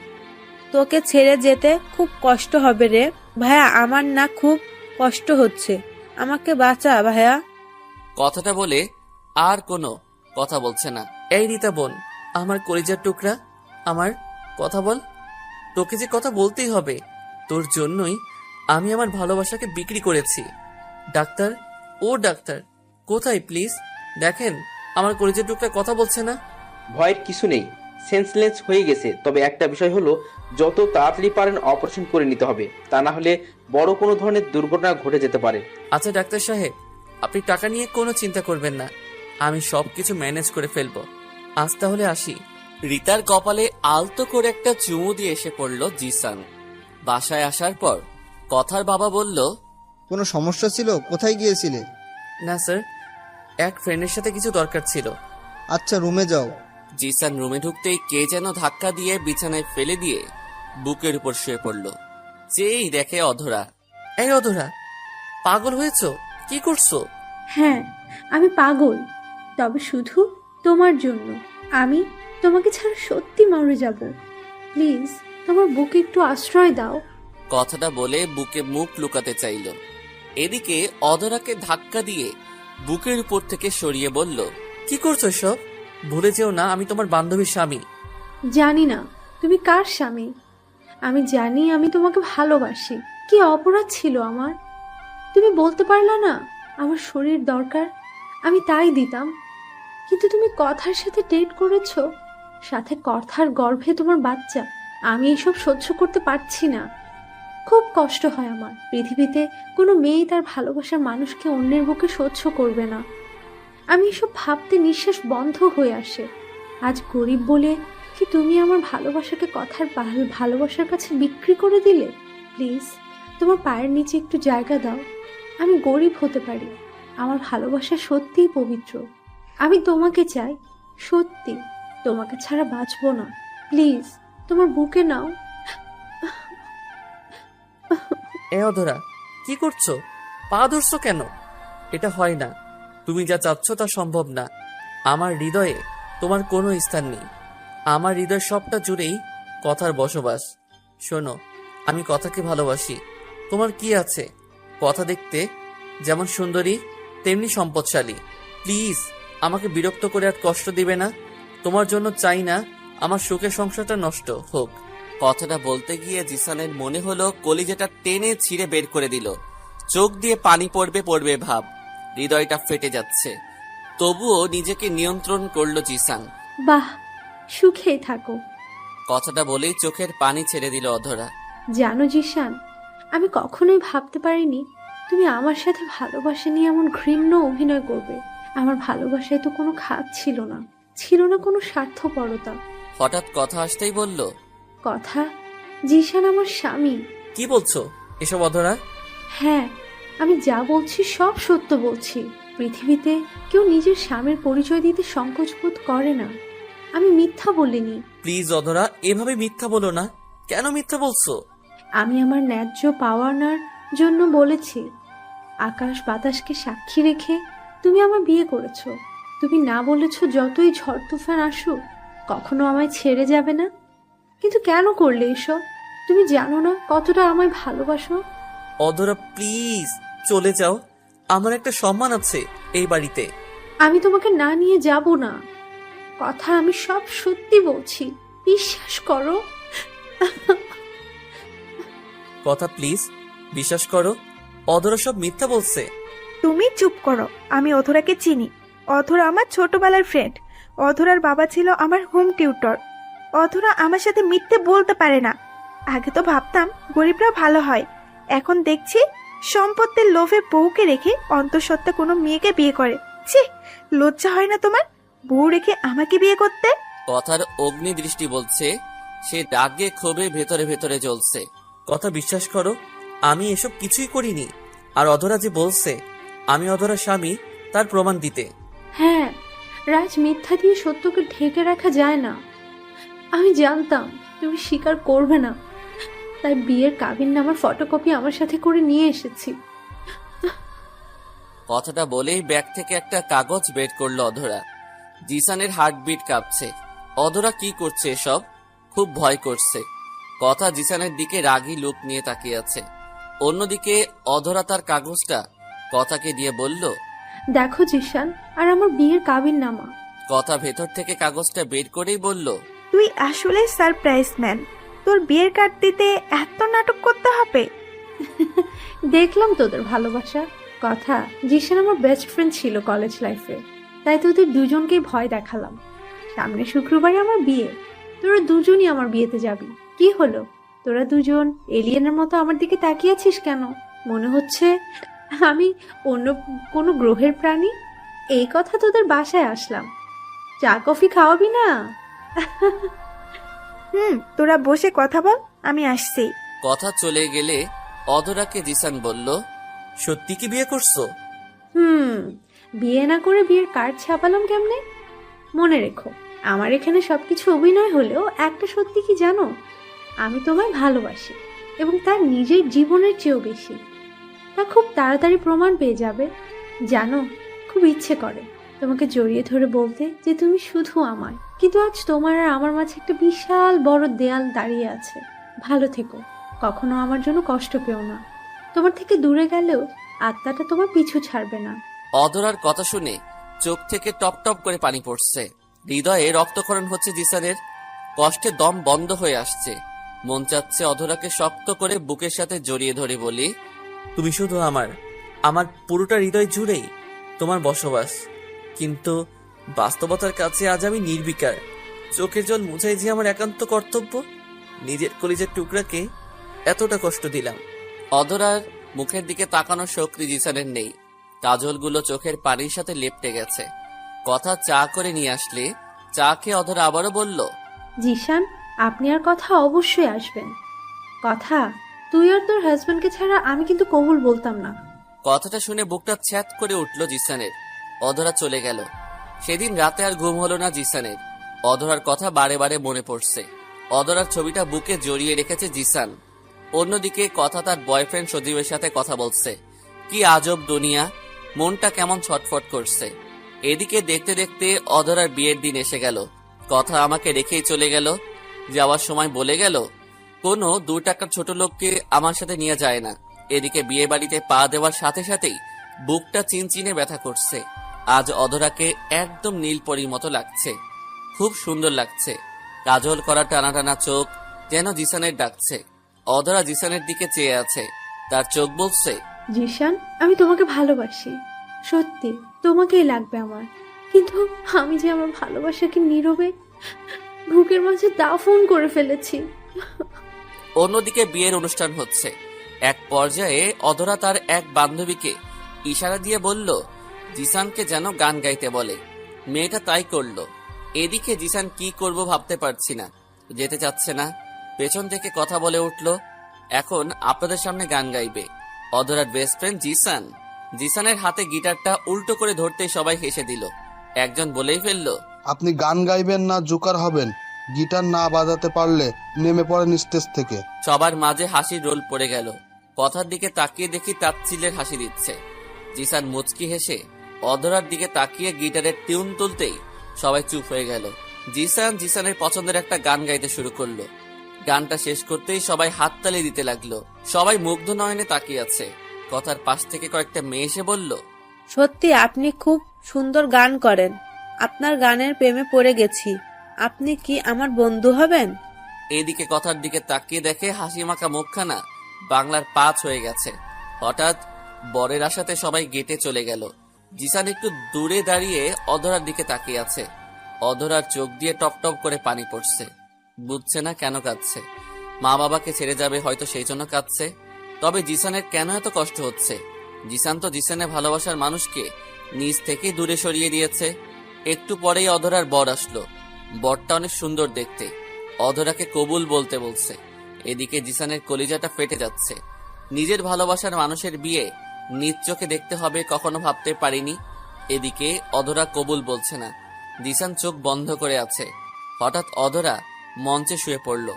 Speaker 7: তোকে ছেড়ে যেতে খুব কষ্ট হবে রে ভাইয়া, আমার না খুব কষ্ট হচ্ছে, আমাকে বাঁচা ভাইয়া।
Speaker 1: কথাটা বলে আর কোনো কথা বলছে না। এই রিতা বোন, আমার কলিজার টুকরা, আমার কথা বল। তোকে যে কথা বলতেই হবে, তোর জন্যই আমি আমার ভালোবাসাকে বিক্রি করেছি। ডাক্তার, ও ডাক্তার, কোথায় প্লিজ দেখেন, আমার কলিজার টুকরা কথা বলছে না।
Speaker 2: ভয়ের কিছু নেই, সেন্সলেস হয়ে গেছে। তবে একটা বিষয় হলো, যত তাড়াতাড়ি পারেন অপারেশন করে নিতে হবে, তা না হলে বড় কোনো ধরনের দুর্ঘটনা ঘটে যেতে পারে।
Speaker 1: আচ্ছা ডাক্তার সাহেব, আপনি টাকা নিয়ে কোনো চিন্তা করবেন না, আমি সবকিছু ম্যানেজ করে ফেলবো। আজ তাহলে আসি। রিতার কপালে আলতো করে একটা চুমু দিয়ে এসে পড়ল জিসান। বাসায় আসার পর কথার বাবা বলল,
Speaker 3: কোনো সমস্যা ছিল? কোথায় গিয়েছিলে?
Speaker 1: না স্যার, এক ফ্রেন্ডের সাথে কিছু দরকার ছিল।
Speaker 3: আচ্ছা, রুমে যাও।
Speaker 1: জিসান রুমে ঢুকতেই কে যেন ধাক্কা দিয়ে বিছানায় ফেলে দিয়ে বুকের উপর শুয়ে পড়ল। যেই দেখে অধরা। এই অধরা, পাগল হয়েছো? কি করছো?
Speaker 4: হ্যাঁ, আমি পাগল, তবে শুধু তোমার জন্য। আমি তোমাকে ছাড়া সত্যি মরে যাব। প্লিজ তোমার বুকে একটু আশ্রয় দাও।
Speaker 1: কথাটা বলে বুকে মুখ লুকাতে চাইল। এদিকে অধরাকে ধাক্কা দিয়ে বুকের উপর থেকে সরিয়ে বলল, কি করছো সব? ভুলে যেও না আমি তোমার বান্ধবীর স্বামী।
Speaker 4: জানি না তুমি কার স্বামী, আমি জানি আমি তোমাকে ভালোবাসি। কি অপরাধ ছিল আমার? তুমি বলতে পারলা না আমার শরীর দরকার, আমি তাই দিতাম। কিন্তু তুমি কথার সাথে ডেট করেছো, সাথে কথার গর্ভে তোমার বাচ্চা। আমি এসব সহ্য করতে পারছি না, খুব কষ্ট হয় আমার। পৃথিবীতে কোনো মেয়েই তার ভালোবাসার মানুষকে অন্যের বুকে সহ্য করবে না। আমি এসব ভাবতে নিঃশ্বাস বন্ধ হয়ে আসে। আজ গরিব বলে কি তুমি আমার ভালোবাসাকে কথার ভালোবাসার কাছে বিক্রি করে দিলে? প্লিজ তোমার পায়ের নিচে একটু জায়গা দাও। আমি গরিব হতে পারি, আমার ভালোবাসা সত্যিই পবিত্র। আমি তোমাকে চাই, সত্যি তোমাকে ছাড়া বাঁচবো না। প্লিজ তোমার বুকে নাও।
Speaker 1: এ অধরা, কি করছো? পা ধরছো কেন? এটা হয় না, তুমি যা চাচ্ছ তা সম্ভব না। আমার হৃদয়ে তোমার কোনো স্থান নেই। আমার হৃদয় সবটা জুড়েই কথার বসবাস। শোনো, আমি কথাকে ভালোবাসি। তোমার কি আছে? কথা দেখতে যেমন সুন্দরী তেমনি সম্পদশালী। প্লিজ আমাকে বিরক্ত করে আর কষ্ট দিবে না। তোমার জন্য চাই না আমার সুখের সংসারটা নষ্ট হোক। কথাটা বলতে গিয়ে জিসানের মনে হলো কলিজাটা টেনে ছিঁড়ে বের করে দিল। চোখ দিয়ে পানি পড়বে পড়বে ভাব, হৃদয়টা ফেটে যাচ্ছে। তবুও নিজেকে নিয়ন্ত্রণ করলো জিসান।
Speaker 4: বাহ, সুখেই থাকো।
Speaker 1: কথাটা বলেই চোখের পানি ছেড়ে দিল অধরা।
Speaker 4: জানো জিসান, আমি কখনোই ভাবতে পারিনি তুমি আমার সাথে ভালোবাসা নিয়ে এমন ঘৃণ্য অভিনয় করবে। আমার ভালোবাসায় তো কোনো খাত ছিল না, ছিল না কোনো স্বার্থপরতা।
Speaker 1: হঠাৎ কথা আসতেই বলল,
Speaker 4: কথা, জিসান আমার স্বামী।
Speaker 1: কি বলছো এসব অধরা?
Speaker 4: হ্যাঁ, আমি যা বলছি সব সত্য বলছি। পৃথিবীতে কেউ নিজের স্বামীর পরিচয় দিতে সংকোচ বোধ করে না। আমি মিথ্যা বলিনি।
Speaker 1: প্লিজ অধরা, এভাবে মিথ্যা বলো না। কেন মিথ্যা বলছো?
Speaker 4: আমি আমার ন্যায্য পাওয়ার জন্য বলেছি। আকাশ বাতাসকে সাক্ষী রেখে তুমি আমার বিয়ে করেছো। তুমি না বলেছো যতই ঝড় তুফান আসুক কখনো আমায় ছেড়ে যাবে না। কিন্তু কেন করলে এসব? তুমি জানো না কতটা আমায় ভালোবাসো।
Speaker 1: অধরা প্লিজ চলে যাও, আমার একটা সম্মান আছে এই বাড়িতে।
Speaker 4: আমি তোমাকে না নিয়ে যাব না। কথা আমি সব সত্যি বলছি, বিশ্বাস করো।
Speaker 1: কথা প্লিজ বিশ্বাস করো, অধরা সব মিথ্যা বলছে।
Speaker 5: তুমি চুপ করো, আমি অধরাকে চিনি। অধরা আমার ছোটবেলার ফ্রেন্ড। অধরার বাবা ছিল আমার হোম টিউটর। অধরা আমার সাথে মিথ্যে বলতে পারে না। আগে তো ভাবতাম গরিবরা ভালো হয়, এখন দেখছি সম্পত্তির লোভে বউকে রেখে অন্তঃসত্ত্বা কোনো মেয়েকে বিয়ে করে। ছি, লজ্জা হয় না তোমার? বউ রেখে আমাকে বিয়ে করতে?
Speaker 1: কথার অগ্নি দৃষ্টি বলছে সে রাগে ক্ষোভে ভেতরে ভেতরে জ্বলছে। কথা বিশ্বাস করো, আমি এসব কিছুই করিনি। আর অধরা যে বলছে আমি অধরার স্বামী, তার প্রমাণ দিতে।
Speaker 4: হ্যাঁ, রাজ, মিথ্যা দিয়ে সত্যকে ঢেকে রাখা যায় না। আমি জানতাম তুমি স্বীকার করবে না, তাই বিয়ের কাবিননামার ফটোকপি আমার সাথে করে নিয়ে এসেছি।
Speaker 1: কথাটা বলেই ব্যাগ থেকে একটা কাগজ বের করলো অধরা। জিসানের হার্টবিট কাঁপছে। অধরা কি করছে এসব? খুব ভয় করছে। কথা জিসানের দিকে রাগী লুক নিয়ে তাকিয়ে আছে। অন্যদিকে অধরা তার কাগজটা কথাকে দিয়ে বলল,
Speaker 4: দেখো জিশান, আর আমার বিয়ের কাবিননামা।
Speaker 1: কথা ভেতর থেকে কাগজটা বের করেই বলল,
Speaker 5: তুই আসলে সারপ্রাইজ ম্যান। তোর বিয়ের কার্ড দিতে এত নাটক করতে হবে?
Speaker 4: দেখলাম তোদের ভালোবাসা। কথা, জিশান আমার বেস্ট ফ্রেন্ড ছিল কলেজ লাইফে, তাই তোদের দুজনকেই ভয় দেখালাম। সামনে শুক্রবারে আমার বিয়ে, তোরা দুজনই আমার বিয়েতে যাবি। কি হলো, তোরা দুজন এলিয়েনের মতো আমার দিকে তাকিয়ে আছিস কেন? মনে হচ্ছে আমি অন্য কোনো গ্রহের প্রাণী। এই কথা তোদের বাসায় আসলাম, চা কফি খাওয়াবি না?
Speaker 5: তোরা বসে কথা বল, আমি আসছি।
Speaker 1: কথা চলে গেলে অধরাকে জিসান বলল, সত্যি কি বিয়ে করছো?
Speaker 4: বিয়ে না করে বিয়ের কার্ড ছাপালাম কেমনে? মনে রেখো, আমার এখানে সবকিছু অভিনয় হলেও একটা সত্যি কি জানো, আমি তোমায় ভালোবাসি, এবং তার নিজের জীবনের চেয়েও বেশি। তা খুব তাড়াতাড়ি প্রমাণ পেয়ে যাবে। জানো, খুব ইচ্ছে করে তোমাকে জড়িয়ে ধরে বলতে যে তুমি শুধু আমার, কিন্তু আজ তোমার আর আমার মাঝে একটা বিশাল বড় দেয়াল দাঁড়িয়ে আছে। ভালো থেকো, কখনো আমার জন্য কষ্ট পেও না। তোমার থেকে দূরে গেলেও আত্মাটা তোমার পিছু ছাড়বে না।
Speaker 1: অধরার কথা শুনে চোখ থেকে টপ টপ করে পানি পড়ছে। হৃদয়ে রক্তক্ষরণ হচ্ছে জিসানের। কষ্টে দম বন্ধ হয়ে আসছে। মন চাচ্ছে অধরাকে শক্ত করে বুকের সাথে জড়িয়ে ধরে বলি, তুমি শুধু আমার পুরোটা হৃদয় জুড়েই তোমার বসবাস। কিন্তু বাস্তবতার কাছে আজ আমি নির্বিকার। চোখের জল মুছাই যে আমার একান্ত কর্তব্য। নিজের কলিজার টুকরাকে এতটা কষ্ট দিলাম। অধরার মুখের দিকে তাকানোর শক্তি জিসানের নেই। কাজলগুলো চোখের পানির সাথে লেপটে গেছে। কথা চা করে নিয়ে আসলে চা খেয়ে অধরা আবারও বলল,
Speaker 4: জিশান, আপনি আর কথা অবশ্যই আসবেন। কথা, তুই আর তোর হাজবেন্ডকে ছাড়া আমি কিন্তু কবুল বলতাম না।
Speaker 1: কথাটা শুনে বুকটা ছ্যাত করে উঠল জিসানের। অধরা চলে গেল। সেদিন রাতে আর ঘুম হলো না জিসানের। অধরার কথা বারে বারে মনে পড়ছে। অধরার ছবিটা বুকে জড়িয়ে রেখেছে জিসান। অন্যদিকে কথা তার বয়ফ্রেন্ড সজীবের সাথে কথা বলছে। কি আজব দুনিয়া, মনটা কেমন ছটফট করছে। এদিকে দেখতে দেখতে অধরার বিয়ের দিন এসে গেল। কথা আমাকে রেখেই চলে গেল। যাওয়ার সময় বলে গেল, কোনো 2 টাকার ছোট লোককে আমার সাথে নিয়ে যায় না। এদিকে বিয়ে বাড়িতে পা দেওয়ার সাথে সাথেই বুকটা চিনচিনে ব্যথা করছে। আজ অধরাকে একদম নীলপরীর মতো লাগছে। খুব সুন্দর লাগছে। কাজল করা টানা টানা চোখ যেন জিসানের ডাকছে। অধরা জিসানের দিকে চেয়ে আছে। তার চোখ বলছে,
Speaker 4: জিশান, আমি তোমাকে ভালোবাসি, সত্যি তোমাকেই লাগবে আমার। কিন্তু আমি যে আমার ভালোবাসাকে নীরবে বুকের মাঝে দাফন করে ফেলেছি।
Speaker 1: অন্যদিকে বিয়ের অনুষ্ঠান হচ্ছে। এক পর্যায়ে অধরা তার এক বান্ধবীকে ইশারা দিয়ে বলল জিসানকে যেন গান গাইতে বলে। মেয়েটা তাই করলো। এদিকে জিসান কি করব ভাবতে পারছি না। যেতে চাচ্ছে না। পেছন থেকে কথা বলে উঠল, এখন আপনাদের সামনে গান গাইবে অধরার বেস্ট ফ্রেন্ড জিসান। জিসানের হাতে গিটারটা উল্টো করে ধরতেই সবাই হেসে দিল। একজন বলেই ফেলল,
Speaker 6: আপনি গান গাইবেন না জোকার হবেন? গিটার না বাজাতে পারলে নেমে পড়েন স্টেজ থেকে।
Speaker 1: সবার মাঝে হাসির রোল পড়ে গেল। কথার দিকে তাকিয়ে দেখি তাচ্ছিল্যের হাসি দিচ্ছে। জিসান মুচকি হেসে অধরার দিকে তাকিয়ে গিটারের টিউন তুলতেই সবাই চুপ হয়ে গেল। জিসানের পছন্দের একটা গান গাইতে শুরু করলো। গানটা শেষ করতেই সবাই হাততালি দিতে লাগলো। সবাই মুগ্ধ নয়নে তাকিয়ে আছে। কথার পাশ থেকে কয়েকটা মেয়ে এসে বলল,
Speaker 7: সত্যি আপনি খুব সুন্দর গান করেন। আপনার গানের প্রেমে পড়ে গেছি। আপনি কি আমার বন্ধু হবেন?
Speaker 1: এইদিকে কথার দিকে তাকিয়ে দেখে হাসি মাখা মুখখানা বাংলার 5 হয়ে গেছে। হঠাৎ বরের আশাতে সবাই গেটে চলে গেল। জিসান একটু দূরে দাঁড়িয়ে অধরার দিকে তাকিয়ে আছে। অধরার চোখ দিয়ে টপ টপ করে পানি পড়ছে। বুঝছে না কেন কাঁদছে। মা বাবাকে ছেড়ে যাবে হয়তো সেই জন্য কাঁদছে। তবে জিসানের কেন এত কষ্ট হচ্ছে? জিসান তো জিসানের ভালোবাসার মানুষকে নিজ থেকে দূরে সরিয়ে দিয়েছে। একটু পরেই অধরার বর আসলো। বরটা অনেক সুন্দর দেখতে। অধরাকে কবুল বলতে বলছে। এদিকে জিসানের কলিজাটা ফেটে যাচ্ছে। নিজের ভালোবাসার মানুষের বিয়ে নিজ চোখে দেখতে হবে কখনো ভাবতে পারিনি। এদিকে অধরা কবুল বলছে না। জিসান চোখ বন্ধ করে আছে। হঠাৎ অধরা মঞ্চে শুয়ে পড়ল।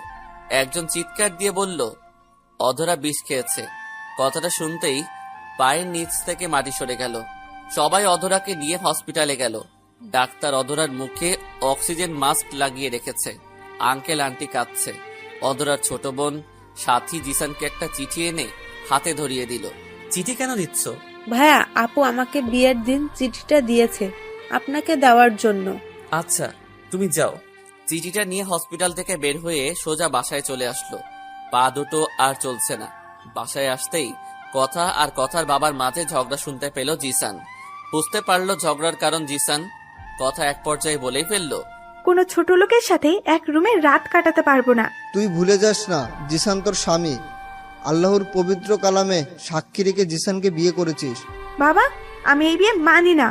Speaker 1: একজন চিৎকার দিয়ে বলল, অধরা বিষ খেয়েছে। কথাটা শুনতেই পায়ের নিচ থেকে মাটি সরে গেল। সবাই অধরাকে নিয়ে হসপিটালে গেল। ডাক্তার অধরার মুখে অক্সিজেন মাস্ক লাগিয়ে রেখেছে। আঙ্কেল আন্টি কাঁদছে। অধরার ছোট বোন সাথী জিসানকে একটা চিঠি এনে হাতে ধরিয়ে দিল। চিঠি কেন দিচ্ছ?
Speaker 7: ভাইয়া, আপু আমাকে বিয়ের দিন চিঠিটা দিয়েছে আপনাকে দেওয়ার জন্য।
Speaker 1: আচ্ছা, তুমি যাও। চিঠিটা নিয়ে হসপিটাল থেকে বের হয়ে সোজা বাসায় চলে আসলো। পা দুটো আর চলছে না। বাসায় আসতেই কথা আর কথার বাবার মাঝে ঝগড়া শুনতে পেল জিসান। বুঝতে পারলো ঝগড়ার কারণ জিসান। কথা এক পর্যায়ে বলেই ফেললো,
Speaker 5: কোনো ছোট লোকের সাথে এক রুমে রাত কাটাতে পারবো না।
Speaker 3: তুই ভুলে যাস না জিসান তোর স্বামী। আল্লাহর পবিত্র কালামে সাক্ষী রেখে জিসানকে বিয়ে করেছিস।
Speaker 5: বাবা, আমি এই বিয়ে মানি না।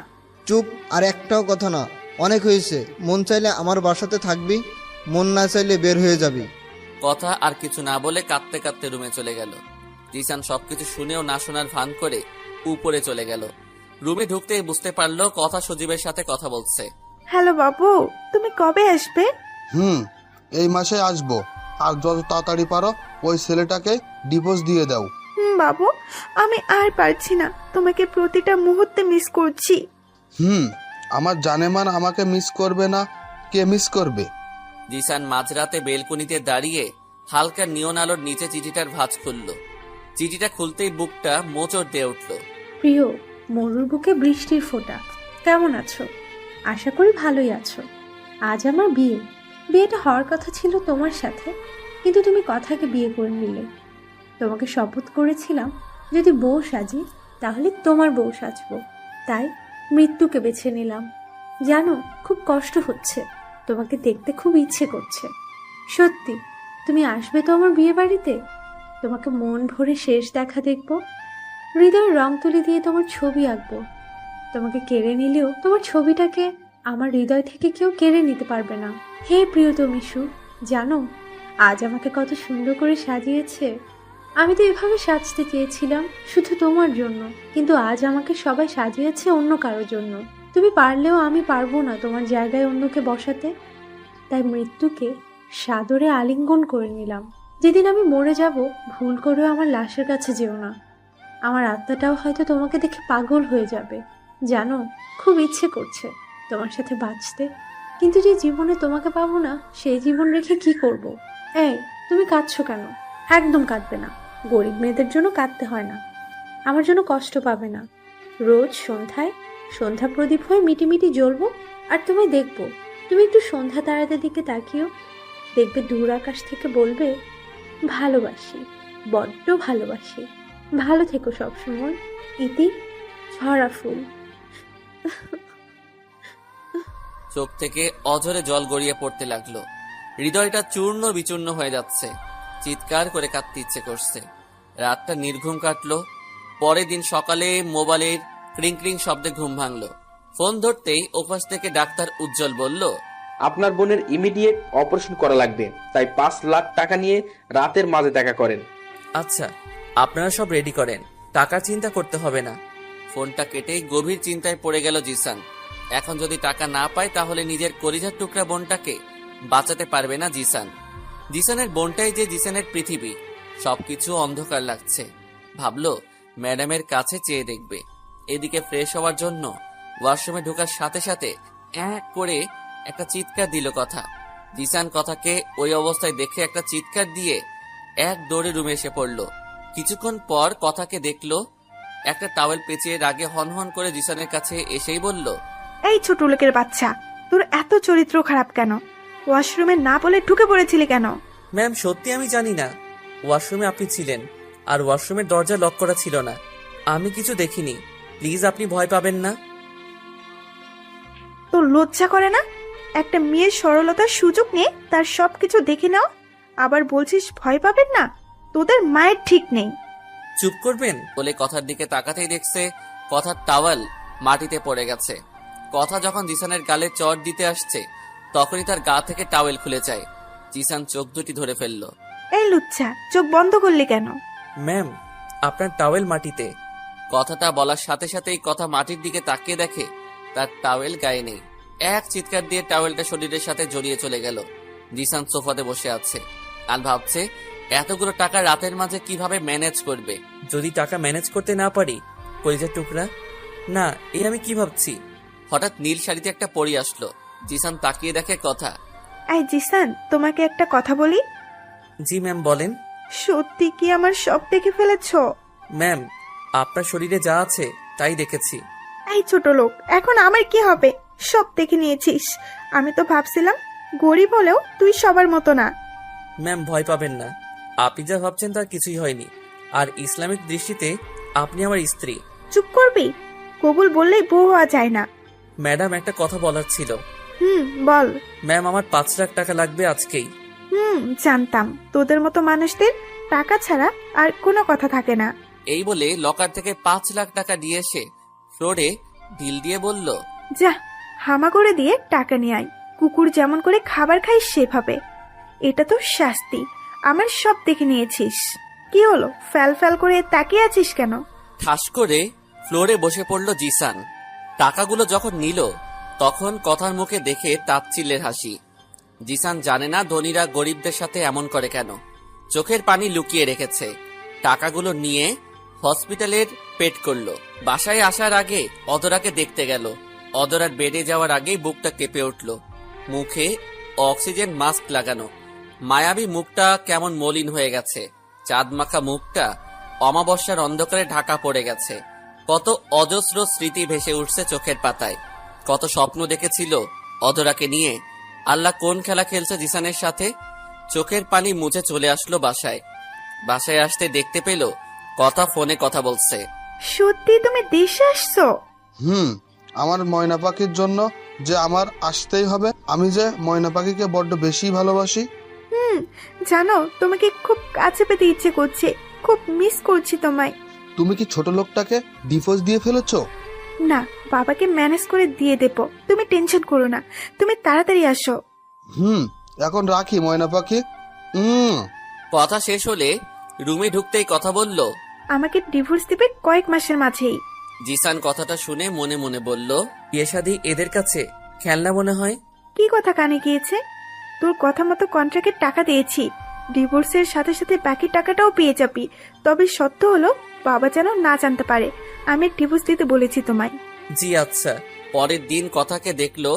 Speaker 3: চুপ, আর একটাও কথা না। অনেক হয়েছে। মন চাইলে আমার বাসাতে থাকবি, মন না চাইলে বের হয়ে যাবি।
Speaker 1: কথা আর কিছু না বলে কাঁদতে কাঁদতে রুমে চলে গেল। জিসান সবকিছু শুনেও না শোনার ভান করে উপরে চলে গেল। রুমে ঢুকতেই বুঝতে পারলো কথা সজীবের সাথে কথা বলছে।
Speaker 5: হ্যালো বাবু, তুমি কবে আসবে?
Speaker 6: এই মাসে আসবো। আর যত তাড়াতাড়ি পারো ওই ছেলেটাকে ডিভোর্স দিয়ে দাও।
Speaker 5: বাবু, আমি আর পারছি না, তোমাকে প্রতিটা মুহূর্তে মিস করছি।
Speaker 6: আমার জানেমান আমাকে মিস করবে না, কে মিস করবে?
Speaker 1: জিসান মাঝরাতে বেলকনিতে দাঁড়িয়ে হালকা নিয়ন আলোর নিচে চিঠিটার ভাঁজ খুলল। চিঠিটা খুলতেই বুকটা মোচড় দিয়ে উঠল।
Speaker 4: প্রিয়, মরুর বুকে বৃষ্টির ফোঁটা, কেমন আছো? আশা করি ভালোই আছো। আজ আমার বিয়ে। বিয়েটা হওয়ার কথা ছিল তোমার সাথে, কিন্তু তুমি কথাকে বিয়ে করে নিলে। তোমাকে শপথ করেছিলাম যদি বউ সাজি তাহলে তোমার বউ সাজবো। তাই মৃত্যুকে বেছে নিলাম। জানো, খুব কষ্ট হচ্ছে। তোমাকে দেখতে খুব ইচ্ছে করছে। সত্যি, তুমি আসবে তো আমার বিয়ে বাড়িতে? তোমাকে মন ভরে শেষ দেখা দেখবো। হৃদয়ের রং তুলি দিয়ে তোমার ছবি আঁকবো। তোমাকে কেড়ে নিলেও তোমার ছবিটাকে আমার হৃদয় থেকে কেউ কেড়ে নিতে পারবে না। হে প্রিয়তমিশু, জানো আজ আমাকে কত সুন্দর করে সাজিয়েছে। আমি তো এভাবে সাজতে চেয়েছিলাম শুধু তোমার জন্য, কিন্তু আজ আমাকে সবাই সাজিয়েছে অন্য কারোর জন্য। তুমি পারলেও আমি পারবো না তোমার জায়গায় অন্যকে বসাতে। তাই মৃত্যুকে সাদরে আলিঙ্গন করে নিলাম। যেদিন আমি মরে যাব, ভুল করেও আমার লাশের কাছে যেও না। আমার আত্মাটাও হয়তো তোমাকে দেখে পাগল হয়ে যাবে। জানো, খুব ইচ্ছে করছে তোমার সাথে বাঁচতে, কিন্তু যে জীবনে তোমাকে পাবো না সেই জীবন রেখে কি করব? এই, তুমি কাঁদছো কেন? একদম কাঁদবে না। গরিব মেয়েদের জন্য কাঁদতে হয় না। আমার জন্য কষ্ট পাবে না। রোজ সন্ধ্যায় সন্ধ্যা প্রদীপ হয়ে মিটিমিটি জ্বলবো, আর তুমি দেখবো। তুমি একটু সন্ধ্যা তারাদের দিকে তাকিও, দেখবে দূর আকাশ থেকে বলবে, ভালোবাসি, বড্ড ভালোবাসি। ভালো থেকো সবসময়। ইতি, ঝরা ফুল।
Speaker 1: চোখ থেকে অঝরে জল গড়িয়ে পড়তে লাগলো। হৃদয়টা চূর্ণ বিচূর্ণ হয়ে যাচ্ছে। চিৎকার করে কাঁদতে ইচ্ছে করছে। রাতটা নির্ঘুম কাটলো। পরের দিন সকালে মোবাইলের ক্রিং শব্দে ঘুম ভাঙলো। ফোন ধরতেই ওপাশ থেকে ডাক্তার উজ্জ্বল বলল,
Speaker 2: আপনার বোনের ইমিডিয়েট অপারেশন করা লাগবে, তাই 5 লাখ টাকা নিয়ে রাতের মাঝে দেখা করেন।
Speaker 1: আচ্ছা, আপনারা সব রেডি করেন, টাকার চিন্তা করতে হবে না। ফোনটা কেটেই গভীর চিন্তায় পড়ে গেল জিসান। এখন যদি টাকা না পায় তাহলে নিজের কলিজার টুকরা বোনটাকে বাঁচাতে পারবে না জিসান। জিসানের বোনটাই যে জিসানের পৃথিবী। সবকিছু অন্ধকার লাগছে। ভাবলো ম্যাডামের কাছে চেয়ে দেখবে। এদিকে ফ্রেশ হওয়ার জন্য ওয়াশরুমে ঢোকার সাথে সাথে এক করে একটা চিৎকার দিল কথা। জিসান কথাকে ওই অবস্থায় দেখে একটা চিৎকার দিয়ে এক দৌড়ে রুমে এসে পড়লো। কিছুক্ষণ পর কথাকে দেখলো একটা টাওয়েল পেঁচিয়ে রাগে হনহন করে জিসানের কাছে এসেই বলল,
Speaker 5: এই ছোট লোকের বাচ্চা, তোর এত চরিত্র খারাপ কেন? ওয়াশরুমে না বলে ঢুকে পড়েছিলি কেন?
Speaker 1: ম্যাম, সত্যি আমি জানি না। ওয়াশরুমে আপনি ছিলেন, আর ওয়াশরুমের দরজা লক করা ছিল না। আমি কিছু দেখিনি। প্লিজ আপনি ভয় পাবেন না।
Speaker 5: তোর লজ্জা করে না? একটা মেয়ের সরলতার সুযোগ নিয়ে তার সবকিছু দেখে নাও, আবার বলছিস ভয় পাবেন না? তোদের মায়ের ঠিক নেই।
Speaker 1: চুপ করবেন বলে কথার দিকে তাকাতেই দেখছে কথার টাওয়াল মাটিতে পড়ে গেছে। কথা যখন জিসানের গালে চড় দিতে আসছে তখনই তার গা থেকে টাওয়েল খুলে যায়। জিসান চোখ দুটি ধরে ফেলল।
Speaker 5: এই লুচ্চা, চোখ বন্ধ করলি কেন?
Speaker 1: ম্যাম, আপনার টাওয়েল মাটিতে। কথাটা বলার সাথে সাথেই কথা মাটির দিকে তাকিয়ে দেখে তার টাওয়েল গায়ে নেই। এক চিৎকার দিয়ে টাওয়েলটা শরীরের সাথে জড়িয়ে চলে গেল। জিসান সোফাতে বসে আছে আর ভাবছে এতগুলো টাকা রাতের মাঝে কিভাবে ম্যানেজ করবে। যদি টাকা ম্যানেজ করতে না পারি, কলিজার টুকরা না, আমি কি ভাবছি। হঠাৎ নীল শাড়িতে একটা পরি আসলো। জিসান তাকিয়ে দেখে কথা।
Speaker 5: এই জিসান, তোমাকে একটা কথা বলি।
Speaker 1: জি ম্যাম, বলেন।
Speaker 5: সত্যি কি আমার সব দেখে ফেলেছো?
Speaker 1: ম্যাম, আপনার শরীরে যা আছে তাই দেখেছি।
Speaker 5: এই ছোট লোক, এখন আমার কি হবে? সব দেখে নিয়েছিস। আমি তো ভাবছিলাম গরিব হলেও তুই সবার মতো না।
Speaker 1: ম্যাম, ভয় পাবেন না। আপনি যা ভাবছেন তার কিছুই হয়নি। আর ইসলামিক দৃষ্টিতে আপনি আমার স্ত্রী।
Speaker 5: চুপ করবি? কবুল বললেই বউ হওয়া যায় না।
Speaker 1: ম্যাডাম, একটা কথা বলার ছিল।
Speaker 5: বল।
Speaker 1: ম্যাম, আমার 5 লাখ টাকা লাগবে আজকেই।
Speaker 5: জানতাম তোদের মতো মানুষদের টাকা ছাড়া আর কোনো কথা থাকে না।
Speaker 1: এই বলে লকার থেকে 5 লাখ টাকা দিয়ে এসে ফ্লোরে ঢিল দিয়ে বলল,
Speaker 5: যা, হামা করে দিয়ে টাকা নিয়ে আয়। কুকুর যেমন করে খাবার খাইস সেভাবে। এটা তো শাস্তি। আমার সব দেখে নিয়েছিস। কি হলো, ফ্যাল ফ্যাল করে তাকিয়ে আছিস কেন?
Speaker 1: ঠাস করে ফ্লোরে বসে পড়ল জিসান। টাকাগুলো যখন নিল তখন কথার মুখে দেখে তাচ্ছিল্যের হাসি। জিসান জানে না ধনীরা গরিবদের সাথে এমন করে কেন। চোখের পানি লুকিয়ে রেখেছে। টাকাগুলো নিয়ে হসপিটালের পেট করলো। বাসায় আসার আগে অদরাকে দেখতে গেল। অদরার বেডে যাওয়ার আগেই বুকটা কেঁপে উঠল। মুখে অক্সিজেন মাস্ক লাগানো, মায়াবী মুখটা কেমন মলিন হয়ে গেছে। চাঁদ মাখা মুখটা অমাবস্যার অন্ধকারে ঢাকা পড়ে গেছে। কত অজস্র স্মৃতি ভেসে উঠছে চোখের পাতায়। কত স্বপ্ন দেখেছিল অদরাকে নিয়ে। আল্লাহ কোন খেলা খেলছে জিসানের সাথে। চোখের পানি মুছে চলে আসলো বাসায়। বাসায় আসতে দেখতে পেল কথা ফোনে কথা বলছে।
Speaker 5: সত্যি তুমি দেশে আসছো?
Speaker 6: আমার ময়না পাখির জন্য যে আমার আসতেই হবে। আমি যে ময়না পাখিকে বড্ড বেশি ভালোবাসি।
Speaker 5: জানো, তোমাকে খুব কাছে পেতে ইচ্ছে করছে। খুব মিস করছি তোমায়।
Speaker 6: তুমি কি ছোট লোকটাকে ডিভোর্স দিয়ে ফেলেছো?
Speaker 5: না, বাবাকে ম্যানেজ করে দিয়ে দেবো। তুমি টেনশন করো না। তুমি তাড়াতাড়ি আসো।
Speaker 6: এখন রাখি ময়না পাখি।
Speaker 1: কথা শেষ হলে রুমে ঢুকতেই কথা বলল,
Speaker 5: আমাকে ডিভোর্স দিবে কয়েক মাসের মাঝেই।
Speaker 1: জিসান কথাটা শুনে মনে মনে বলল, বিয়ে শাদী এদের কাছে খেলনা মনে হয়।
Speaker 5: কি কথা কানে গিয়েছে? তোর কথা মতো কন্ট্রাক্টের টাকা দিয়েছি। ডিভোর্সের সাথে সাথে বাকি টাকাটাও পেয়ে যাবি। তবে সত্য হলো, বাবা যেন না জানতে পারে আমি ডিভোর্স দিতে বলেছি তোমায়।
Speaker 1: জি আচ্ছা। পরের দিন কথাকে দেখলো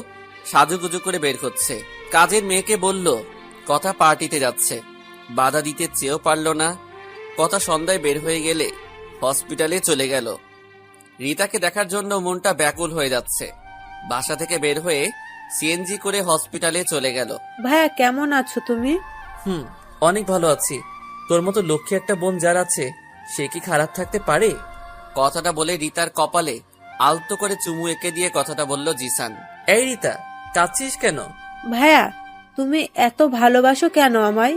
Speaker 1: সাজুগুজু করে বের হচ্ছে। কাজের মেয়েকে বলল কথা পার্টিতে যাচ্ছে। বাধা দিতে চেয়েও পারল না। কথা সন্ধ্যায় বের হয়ে গেলে হসপিটালে চলে গেল। রিতাকে দেখার জন্য মনটা ব্যাকুল হয়ে যাচ্ছে। বাসা থেকে বের হয়ে সিএনজি করে হসপিটালে চলে গেল।
Speaker 7: ভাইয়া, কেমন আছো তুমি?
Speaker 1: অনেক ভালো আছি। তোর মতো লক্ষ্মী একটা বোন যার আছে, সে কি খারাপ থাকতে পারে? কথাটা বলে রিতার কপালে আলতো করে চুমু এঁকে দিয়ে কথাটা বলল জিসান। এই রিতা, কাঁদছিস কেন?
Speaker 7: ভাইয়া, তুমি এত ভালোবাসো কেন আমায়?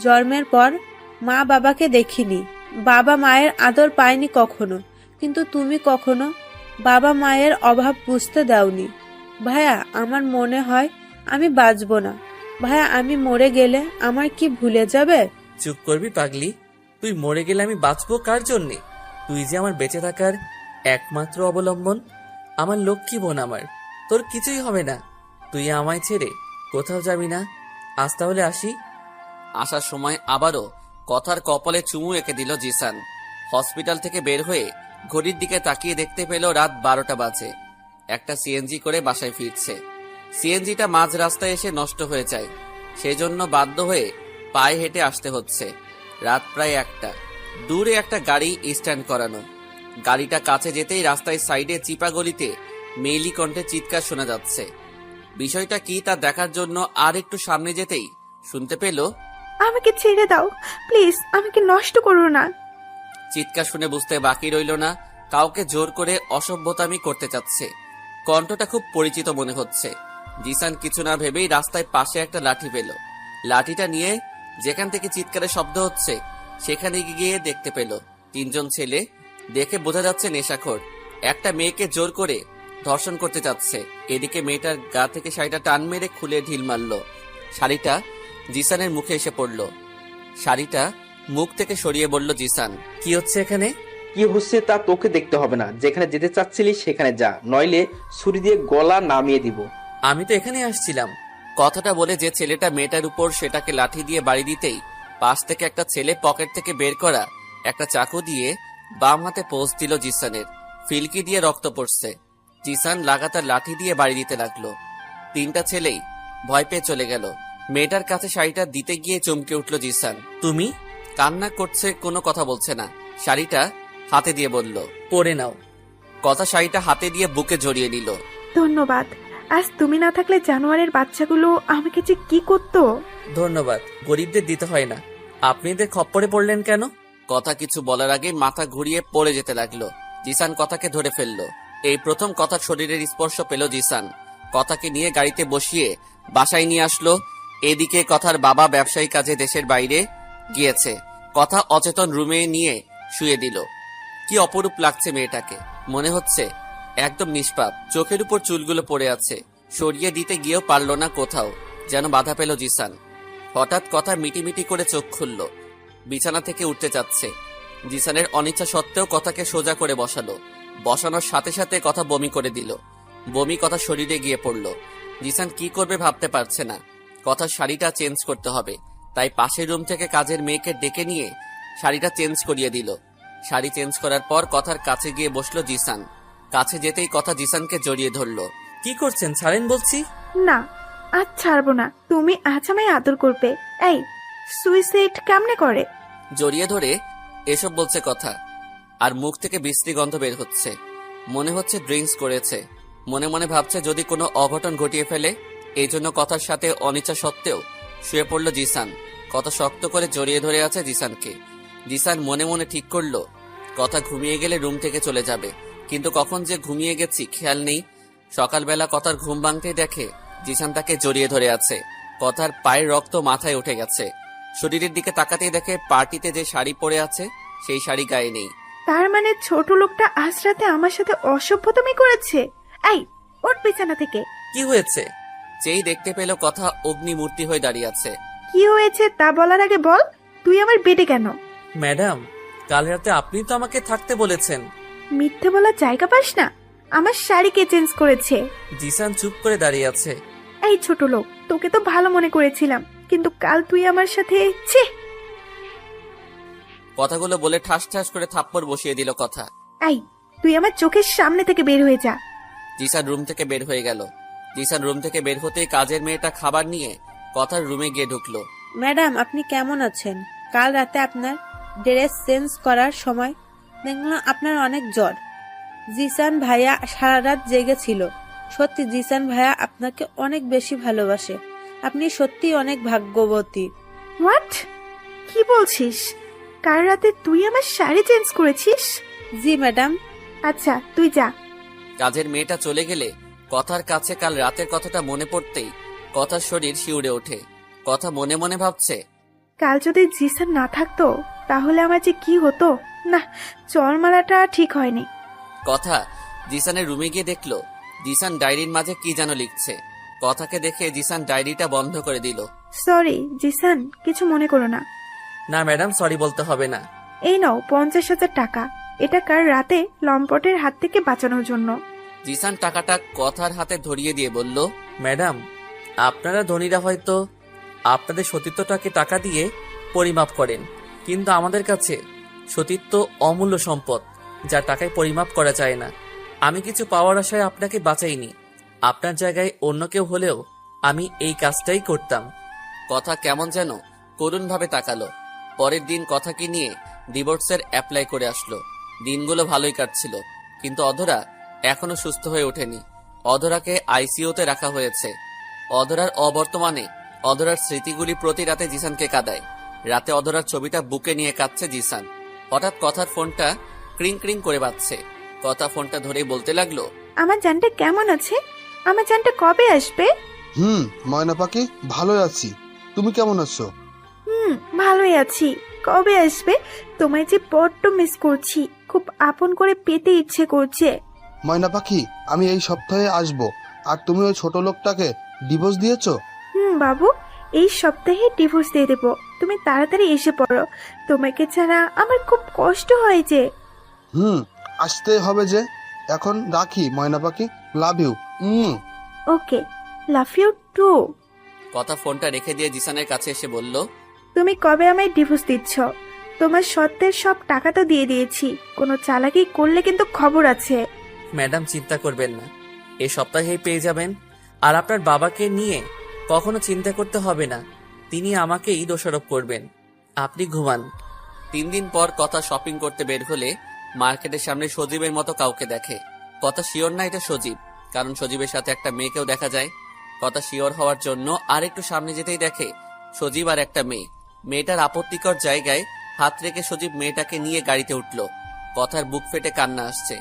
Speaker 7: জন্মের পর মা বাবাকে দেখিনি, বাবা মায়ের আদর পাইনি কখনো, কিন্তু তুমি কখনো বাবা মায়ের অভাব বুঝতে দাওনি। ভাইয়া, আমার মনে হয় আমি বাঁচবো না। ভাইয়া, আমি মরে গেলে আমার কি ভুলে যাবে?
Speaker 1: চুপ করবি পাগলি। তুই মরে গেলে আমি বাঁচবো কার জন্যে? তুই যে আমার বেঁচে থাকার একমাত্র অবলম্বন। আমার লক্ষ্মী বোন আমার। তোর কিছুই হবে না। তুই আমায় ছেড়ে কোথাও যাবি না। আজ তাহলে আসি। আসার সময় আবারও কথার কপালে চুমু এঁকে দিল জিসান। হসপিটাল থেকে বের হয়ে ঘড়ির দিকে তাকিয়ে দেখতে পেল রাত 12টা বাজে। একটা সিএনজি করে বাসায় ফিরছে। সিএনজিটা মাঝ রাস্তায় এসে নষ্ট হয়ে যায়। সেজন্য বাধ্য হয়ে পায়ে হেঁটে আসতে হচ্ছে। রাত প্রায় 1টা। দূরে একটা গাড়ি স্ট্যান্ড করানো। গাড়িটা কাছে যেতেই রাস্তায় সাইডে চিপা গলিতে মেইলি কণ্ঠে চিৎকার শোনা যাচ্ছে। বিষয়টা কি তা দেখার জন্য আর একটু সামনে যেতেই শুনতে পেল,
Speaker 5: আমাকে ছেড়ে দাও প্লিজ, আমাকে নষ্ট করো না।
Speaker 1: চিৎকার শুনে বুঝতে বাকি রইল না কাউকে জোর করে অসভ্যতামি করতে চাচ্ছে। কণ্ঠটা খুব পরিচিত মনে হচ্ছে। জিসান কিছু না ভেবেই রাস্তায় পাশে একটা লাঠি পেল। লাঠিটা নিয়ে যেখান থেকে চিৎকারের শব্দ হচ্ছে সেখানে গিয়ে দেখতে পেল 3জন ছেলে। দেখে বোঝা যাচ্ছে নেশাখোর। একটা মেয়েকে জোর করে ধর্ষণ করতে চাচ্ছে। এদিকে মেয়েটার গা থেকে শাড়িটা টান মেরে খুলে ঢিল মারল। শাড়িটা জিসানের মুখে এসে পড়ল। শাড়িটা মুখ থেকে সরিয়ে বলল জিসান, কি হচ্ছে এখানে?
Speaker 2: কি হচ্ছে তা তোকে দেখতে হবে না, যেখানে যেতে চাচ্ছিলি সেখানে যা, নইলে ছুরি দিয়ে গলা নামিয়ে দিব।
Speaker 1: আমি তো এখানে আসছিলাম। কথাটা বলে যে ছেলেটা মেয়েটার উপর সেটাকে লাঠি দিয়ে বাড়ি দিতেই পাশ থেকে একটা ছেলে পকেট থেকে বের করা একটা চাকু দিয়ে বাম হাতে পোস্ট দিল জিসানের। ফিলকি দিয়ে রক্ত পড়ছে। জিসান লাগাতার লাঠি দিয়ে বাড়ি দিতে লাগলো। তিনটা ছেলেই ভয় পেয়ে চলে গেল। মেয়েটার কাছে শাড়িটা দিতে গিয়ে চমকে উঠল জিসান। তুমি? কান্না করছে, কোনো কথা বলছে না। শাড়িটা হাতে দিয়ে বলল, পরে নাও। কথা শাড়িটা হাতে দিয়ে বুকে জড়িয়ে নিল।
Speaker 5: ধন্যবাদ। আজ তুমি না থাকলে জানোয়ারের বাচ্চাগুলো আমাকে যে কি করতো।
Speaker 1: ধন্যবাদ গরিবদের দিতে হয় না। আপনি এদের খপ্পরে পড়লেন কেন? কথা কিছু বলার আগে মাথা ঘুরিয়ে পড়ে যেতে লাগলো। জিসান কথাকে ধরে ফেললো। এই প্রথম কথার শরীরের স্পর্শ পেল জিসান। কথাকে নিয়ে গাড়িতে বসিয়ে বাসায় নিয়ে আসলো। এদিকে কথার বাবা ব্যবসায়ী কাজে দেশের বাইরে গিয়েছে। কথা অচেতন রুমে নিয়ে শুয়ে দিল। কি অপরূপ লাগছে মেয়েটাকে, মনে হচ্ছে একদম নিষ্পাপ। চোখের উপর চুলগুলো পড়ে আছে, সরিয়ে দিতে গিয়েও পারল না। কোথাও যেন বাধা পেল জিসান। হঠাৎ কথা মিটিমিটি করে চোখ খুলল। বিছানা থেকে উঠতে চাচ্ছে। জিসানের অনিচ্ছা সত্ত্বেও কথাকে সোজা করে বসালো। বসানোর সাথে সাথে কথা বমি করে দিল। বমি কথা শরীরে গিয়ে পড়ল। জিসান কি করবে ভাবতে পারছে না। কথার শাড়িটা চেঞ্জ করতে হবে, তাই পাশের রুম থেকে কাজের মেয়েকে ডেকে নিয়ে শাড়িটা চেঞ্জ করিয়ে দিল। শাড়ি চেঞ্জ করার পর কথার কাছে গিয়ে বসলো জিসান। কাছে যেতেই কথা জিসানকে জড়িয়ে ধরলো। কি করছেন, ছাড়েন বলছি।
Speaker 5: না, আজ ছাড়বো না। তুমি আজ আমায় আদর করবে। এই সুইসাইড কেমনে করে?
Speaker 1: জড়িয়ে ধরে এসব বলছে কথা, আর মুখ থেকে বিশ্রী গন্ধ বের হচ্ছে। মনে হচ্ছে ড্রিঙ্কস করেছে। মনে মনে ভাবছে যদি কোনো অঘটন ঘটিয়ে ফেলে। এই জন্য কথার সাথে অনিচ্ছা সত্ত্বেও শুয়ে পড়ল জিসান। কথা শক্ত করে জড়িয়ে ধরে আছে জিসানকে। জিসান মনে মনে ঠিক করলো কথা ঘুমিয়ে গেলে রুম থেকে চলে যাবে, কিন্তু কখন যে ঘুমিয়ে গেছি খেয়াল নেই। সকালবেলা কথার ঘুম ভাঙতেই দেখে জিসান তাকে জড়িয়ে ধরে আছে। কথার পায়ের রক্ত মাথায় উঠে গেছে। শরীরের দিকে তাকাতেই দেখে পার্টিতে যে শাড়ি পরে আছে সেই শাড়ি গায়ে নেই।
Speaker 5: তার মানে ছোট লোকটা আজ রাতে আমার সাথে অসভ্যতামি করেছে। এই ওঠ বিছানা থেকে।
Speaker 1: কি হয়েছে? যেই দেখতে পেল কথা অগ্নিমূর্তি হয়ে দাঁড়িয়ে আছে।
Speaker 5: কি হয়েছে তা বলার আগে বল, তুই আমার বেডে কেন?
Speaker 1: ম্যাডাম, কাল রাতে আপনি তো আমাকে থাকতে বলেছেন।
Speaker 5: মিথ্যে বলার জায়গা পাস না। আমার শাড়ি কে চেঞ্জ করেছে?
Speaker 1: জিসান চুপ করে দাঁড়িয়ে আছে।
Speaker 5: এই ছোট লোক, তোকে তো ভালো মনে করেছিলাম, কিন্তু কাল তুই আমার সাথে ছি।
Speaker 1: কথাগুলো বলে ঠাস ঠাস করে থাপ্পড় বসিয়ে দিল কথা।
Speaker 5: এই তুই আমার চোখের সামনে থেকে বের হয়ে যা।
Speaker 1: জিসান রুম থেকে বের হয়ে গেল। জিসান রুম থেকে বের হতেই কাজের মেয়েটা খাবার নিয়ে কথার রুমে গিয়ে ঢুকলো।
Speaker 7: ম্যাডাম, আপনি কেমন আছেন? কাল রাতে আপনার ড্রেস চেঞ্জ করার সময় দেখলাম আপনার অনেক জ্বর। জিসান ভাইয়া সারা রাত জেগেছিল। সত্যি জিসান ভাইয়া আপনাকে অনেক বেশি ভালোবাসে। আপনি সত্যি অনেক ভাগ্যবতী।
Speaker 5: হোয়াট? কি বলছিস? কাল রাতে তুই আমার শাড়ি চেঞ্জ করেছিস?
Speaker 7: জি ম্যাডাম।
Speaker 5: আচ্ছা তুই যা।
Speaker 1: কাজের মেয়েটা চলে গেলে কথার কাছে কাল রাতের কথাটা মনে পড়তেই কথার শরীর শিউরে ওঠে। কথা মনে মনে ভাবছে,
Speaker 5: কাল যদি জিসান না থাকতো তাহলে আমার যে কি হতো। না, চরমালাটা ঠিক হয়নি।
Speaker 1: কথা জিসানের রুমে গিয়ে দেখলো জিসান ডায়েরির মাঝে কি যেন লিখছে। কথাকে দেখে জিসান ডায়েরিটা বন্ধ করে দিল।
Speaker 5: সরি জিসান, কিছু মনে করো না।
Speaker 1: না ম্যাডাম, সরি বলতে হবে না।
Speaker 5: এই নাও 50,000 টাকা। এটা কাল রাতে লম্পটের হাত থেকে বাঁচানোর জন্য।
Speaker 1: জিসান টাকাটা কথার হাতে ধরিয়ে দিয়ে বলল, ম্যাডাম, আপনারা ধনীরা হয়তো আপনাদের সতীত্বটাকে টাকা দিয়ে পরিমাপ করেন, কিন্তু আমাদের কাছে সতীত্ব অমূল্য সম্পদ, যা টাকায় পরিমাপ করা যায় না। আমি কিছু পাওয়ার আশায় আপনাকে বাঁচাইনি। আপনার জায়গায় অন্য কেউ হলেও আমি এই কাজটাই করতাম। কথা কেমন যেন করুণভাবে তাকালো। পরের দিন কথাকে নিয়ে ডিভোর্সের অ্যাপ্লাই করে আসলো। দিনগুলো ভালোই কাটছিল, কিন্তু অধরা এখনো সুস্থ হয়ে ওঠেনি। অধরাকে আইসিইউতে রাখা হয়েছে। অধরার অবর্তমানে অধরার স্মৃতিগুলি প্রতি রাতে জিসানকে কাঁদায়। রাতে অধরার ছবিটা বুকে নিয়ে কাঁদছে জিসান। হঠাৎ কথার ফোনটা ক্রিং ক্রিং করে বাজছে। কথা ফোনটা ধরেই বলতে লাগলো,
Speaker 5: আমার জানটা কেমন আছে? আমার জানটা কবে আসবে?
Speaker 6: ময়না পাখি, ভালোই আছি। তুমি কেমন আছো?
Speaker 5: ভালোই আছি। কবে আসবে? তোমায় যে বড্ড মিস করছি। খুব আপন করে পেতে ইচ্ছে করছে।
Speaker 6: ময়না পাখি, আমি এই সপ্তাহে আসবো। আর তুমি ওই ছোট লোকটাকে ডিভোর্স দিয়েছো?
Speaker 5: বাবু, এই সপ্তাহে ডিভোর্স দিয়ে দেবো। তুমি তাড়াতাড়ি এসে পড়ো, তোমাকে ছাড়া আমার খুব কষ্ট হয় যে।
Speaker 6: আসতেই হবে যে। এখন রাখি ময়না পাখি, love you.
Speaker 5: Okay, love you too.
Speaker 1: কথা ফোনটা রেখে দিয়ে জিসানের কাছে এসে বলল,
Speaker 5: তুমি কবে আমায় ডিভোর্স দিচ্ছ? তোমার সত্যের সব টাকা তো দিয়ে দিয়েছি, কোনো চালাকি করলে কিন্তু খবর আছে।
Speaker 1: ম্যাডাম চিন্তা করবেন না, এই সপ্তাহেই পেয়ে যাবেন। আর আপনার বাবাকে নিয়ে কখনো চিন্তা করতে হবে না, তিনি আমাকেই দোষারোপ করবেন। আপনি ঘুমান। 3 দিন পর কথা শপিং করতে বের হলে মার্কেটের সামনে সজীবের মতো কাউকে দেখে। কথা শিওর না এটা সজীব, কারণ সজীবের সাথে একটা মেয়েকেও দেখা যায়। কথা শিওর হওয়ার জন্য আর একটু সামনে যেতেই দেখে সজীব আর একটা মেয়ে। মেয়েটার আপত্তিকর জায়গায় হাত রেখে সজীব মেয়েটাকে নিয়ে গাড়িতে উঠল। কথার বুক ফেটে কান্না আসছে।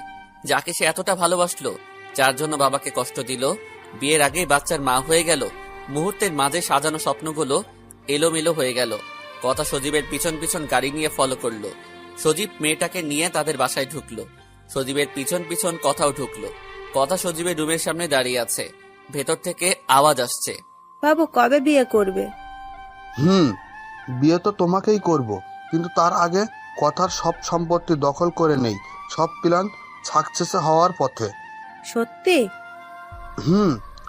Speaker 1: যাকে সে এতটা ভালোবাসলো, যার জন্য বাবাকে কষ্ট দিল, বিয়ের আগেই বাচ্চার মা হয়ে গেল। মুহূর্তের মাঝে সাজানো স্বপ্নগুলো এলোমেলো হয়ে গেল। কথা সজীবের পিছন পিছন গাড়ি নিয়ে ফলো করলো। সজীব মেয়েটাকে নিয়ে তাদের বাসায় ঢুকলো। সজীবের পিছন পিছন কথাও ঢুকলো। কথা সজীবের রুমের সামনে দাঁড়িয়ে আছে। ভেতর থেকে আওয়াজ আসছে,
Speaker 7: বাবু কবে বিয়ে করবে?
Speaker 6: বিয়ে তো তোমাকেই করব, কিন্তু তার আগে কথার সব সম্পত্তি দখল করে নেই। সব প্ল্যান সাকসেস হওয়ার পথে।
Speaker 7: সত্যি?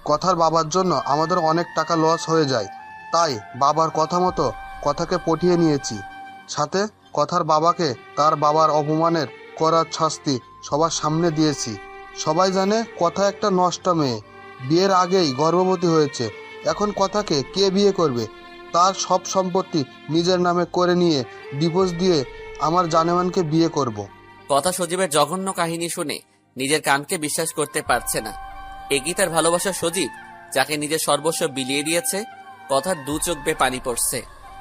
Speaker 6: কথার বাবার জন্য আমাদের অনেক টাকা লস হয়ে যায়, তাই বাবার কথা মতো কথাকে পটিয়ে নিয়েছি। সাথে কথার বাবাকে তার বাবার অপমানের করার শাস্তি সবার সামনে দিয়েছি। সবাই জানে কথা একটা নষ্ট মেয়ে, বিয়ের আগেই গর্ভবতী হয়েছে। এখন কথাকে কে বিয়ে করবে? তার সব সম্পত্তি নিজের নামে করে নিয়ে ডিভোর্স দিয়ে আমার জানেমানকে বিয়ে করব।
Speaker 1: কথা সজীবের জঘন্য কাহিনী শুনে নিজের কানকে বিশ্বাস করতে পারছে না। এগি তার ভালোবাসা সজীব, যাকে নিজের সর্বস্ব বিলিয়ে দিয়েছে। কথার 2 চোখ বেয়ে পানি পড়ছে।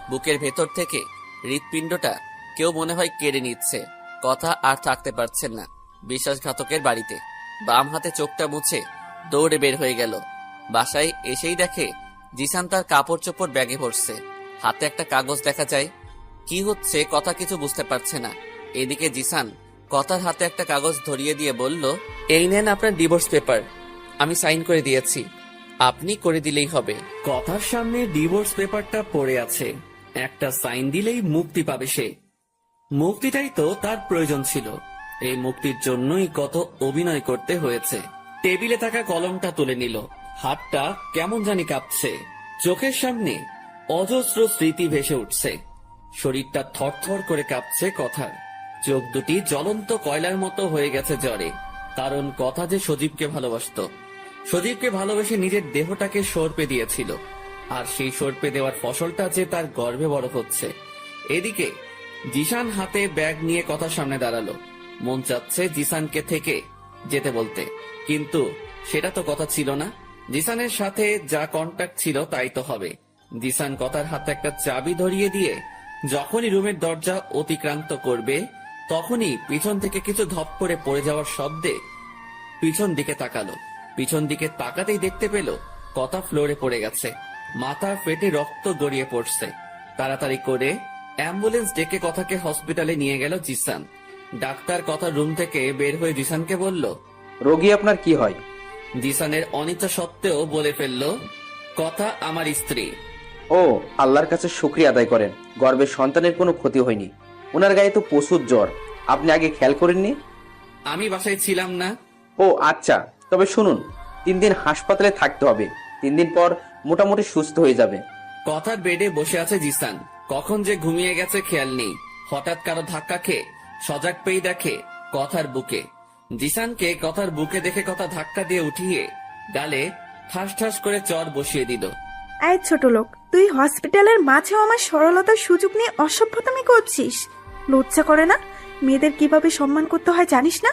Speaker 1: বুকের ভেতর থেকে হৃৎপিণ্ডটা কেউ মনে হয় কেড়ে নিচ্ছে। কথা আর থাকতে পারছেন না বিশ্বাসঘাতকের বাড়িতে। বাম হাতে চোখটা মুছে দৌড়ে বের হয়ে গেল। বাসায় এসেই দেখে জিসান তার কাপড় চোপড় ব্যাগে ভরছে। হাতে একটা কাগজ দেখা যায়। কি হচ্ছে কথা কিছু বুঝতে পারছে না। এদিকে জিসান কথার হাতে একটা কাগজ ধরিয়ে দিয়ে বলল, এই নেন আপনার ডিভোর্স পেপার, আমি সাইন করে দিয়েছি, আপনি করে দিলেই হবে। কথার সামনে ডিভোর্স পেপারটা পড়ে আছে, একটা সাইন দিলেই মুক্তি পাবে সে। মুক্তিটাই তো তার প্রয়োজন ছিল। এই মুক্তির জন্যই কত অভিনয় করতে হয়েছে। টেবিলে থাকা কলমটা তুলে নিল। হাতটা কেমন জানি কাঁপছে। চোখের সামনে অজস্র স্মৃতি ভেসে উঠছে। শরীরটা থরথর করে কাঁপছে কথার। চোখ দুটি জ্বলন্ত কয়লার মতো হয়ে গেছে জ্বরে। কারণ কথা যে সজীবকে ভালোবাসতো। সজীবকে ভালোবেসে নিজের দেহটাকে সর্পে দিয়েছিল। আর সেই সর্পে দেওয়ার ফসলটা যে তার গর্ভে বড় হচ্ছে। এদিকে জিসান হাতে ব্যাগ নিয়ে কথার সামনে দাঁড়ালো। মন চাচ্ছে জিসানকে থেকে যেতে বলতে, কিন্তু সেটা তো কথা ছিল না। জিসানের সাথে যা কন্টাক্ট ছিল তাই তো হবে। জিসান কথার হাতে একটা চাবি ধরিয়ে দিয়ে যখনই রুমের দরজা অতিক্রান্ত করবে, তখনই পিছন থেকে কিছু ধপ করে পড়ে যাওয়ার শব্দে পিছন দিকে তাকালো। পিছন দিকে তাকাতেই দেখতে পেল কথা ফ্লোরে পড়ে গেছে। মাথা ফেটে রক্ত গড়িয়ে পড়ছে। তাড়াতাড়ি করে অ্যাম্বুলেন্স ডেকে কথাকে হসপিটালে নিয়ে গেল জিসান। ডাক্তার কথা রুম থেকে বের হয়ে জিসানকে বলল,
Speaker 2: রোগী আপনার কি হয়?
Speaker 1: জিসানের অনিচ্ছা সত্ত্বেও বলে ফেলল, কথা আমার স্ত্রী।
Speaker 2: ও, আল্লাহর কাছে শুকরিয়া আদায় করেন, গর্ভের সন্তানের কোনো ক্ষতি হয়নি। ওনার গায়ে তো প্রচুর জ্বর, আপনি আগে খেয়াল করেননি?
Speaker 1: আমি বাসায় ছিলাম না।
Speaker 2: ও আচ্ছা, তবে শুনুন, 3 দিন হাসপাতালে থাকতে হবে। 3 দিন পর মোটামুটি সুস্থ হয়ে যাবে।
Speaker 1: কথার বেডে বসে আছে জিসান। কখন যে ঘুমিয়ে গেছে খেয়াল নেই। হঠাৎ কারো ধাক্কা খেয়ে সজাগ পেয়ে দেখে কথার বুকে। জিসানকে কথার বুকে দেখে কথা ধাক্কা দিয়ে উঠিয়ে গালে ঠাস ঠাস করে চর বসিয়ে দিল।
Speaker 5: এই ছোট লোক, তুই হসপিটালের মাঝেও আমার সরলতার সুযোগ নিয়ে অসভ্যতামি করছিস? লজ্জা করে না? মেয়েদের কিভাবে সম্মান করতে হয় জানিস না?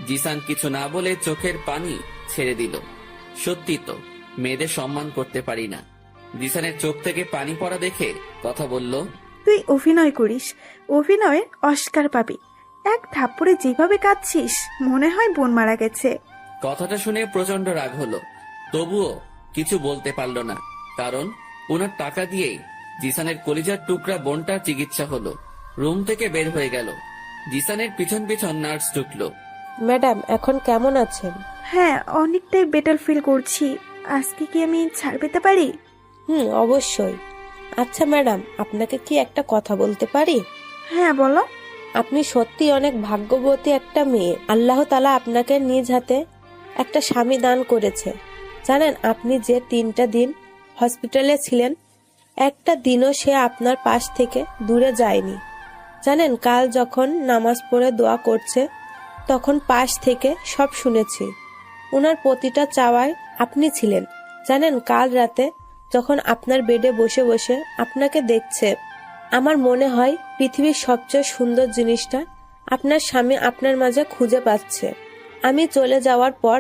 Speaker 1: জিসান কিছু না বলে চোখের পানি ছেড়ে দিল। সত্যি তো, মেয়েদের সম্মান করতে পারি না। জিসানের চোখ থেকে পানি পড়া দেখে কথা বলল,
Speaker 5: তুই অভিনয় করিস, অভিনয়ের অস্কার পাবি। এক থাপ্পড়ে যেভাবে কাঁদছিস মনে হয় বোন মারা গেছে।
Speaker 1: কথাটা শুনে প্রচন্ড রাগ হলো। তবুও কিছু বলতে পারল না, কারণ ওনার টাকা দিয়েই জিসানের কলিজার টুকরা বোনটার চিকিৎসা হলো। রুম থেকে বের হয়ে গেল। জিসানের পিছন পিছন নার্স ঢুকলো।
Speaker 7: ম্যাডাম এখন কেমন আছেন?
Speaker 5: হ্যাঁ, অনেকটাই বেটার ফিল করছি। আজকে কি আমি ছাড় পেতে পারি?
Speaker 7: অবশ্যই। আচ্ছা ম্যাডাম, আপনাকে কি একটা কথা বলতে পারি?
Speaker 5: হ্যাঁ বলো।
Speaker 7: আপনি সত্যি অনেক ভাগ্যবতী একটা মেয়ে। আল্লাহ তাআলা আপনাকে নিজ হাতে একটা স্বামী দান করেছে। জানেন, আপনি যে 3টা দিন হসপিটালে ছিলেন, একটা দিনও সে আপনার পাশ থেকে দূরে যায়নি। জানেন, কাল যখন নামাজ পড়ে দোয়া করছে তখন পাশ থেকে সব শুনেছি। ওনার প্রতিটা চাওয়ায় আপনি ছিলেন। জানেন, কাল রাতে যখন আপনার বেডে বসে বসে আপনাকে দেখছে, আমার মনে হয় পৃথিবীর সবচেয়ে সুন্দর জিনিসটা আপনার স্বামী আপনার মাঝে খুঁজে পাচ্ছে। আমি চলে যাওয়ার পর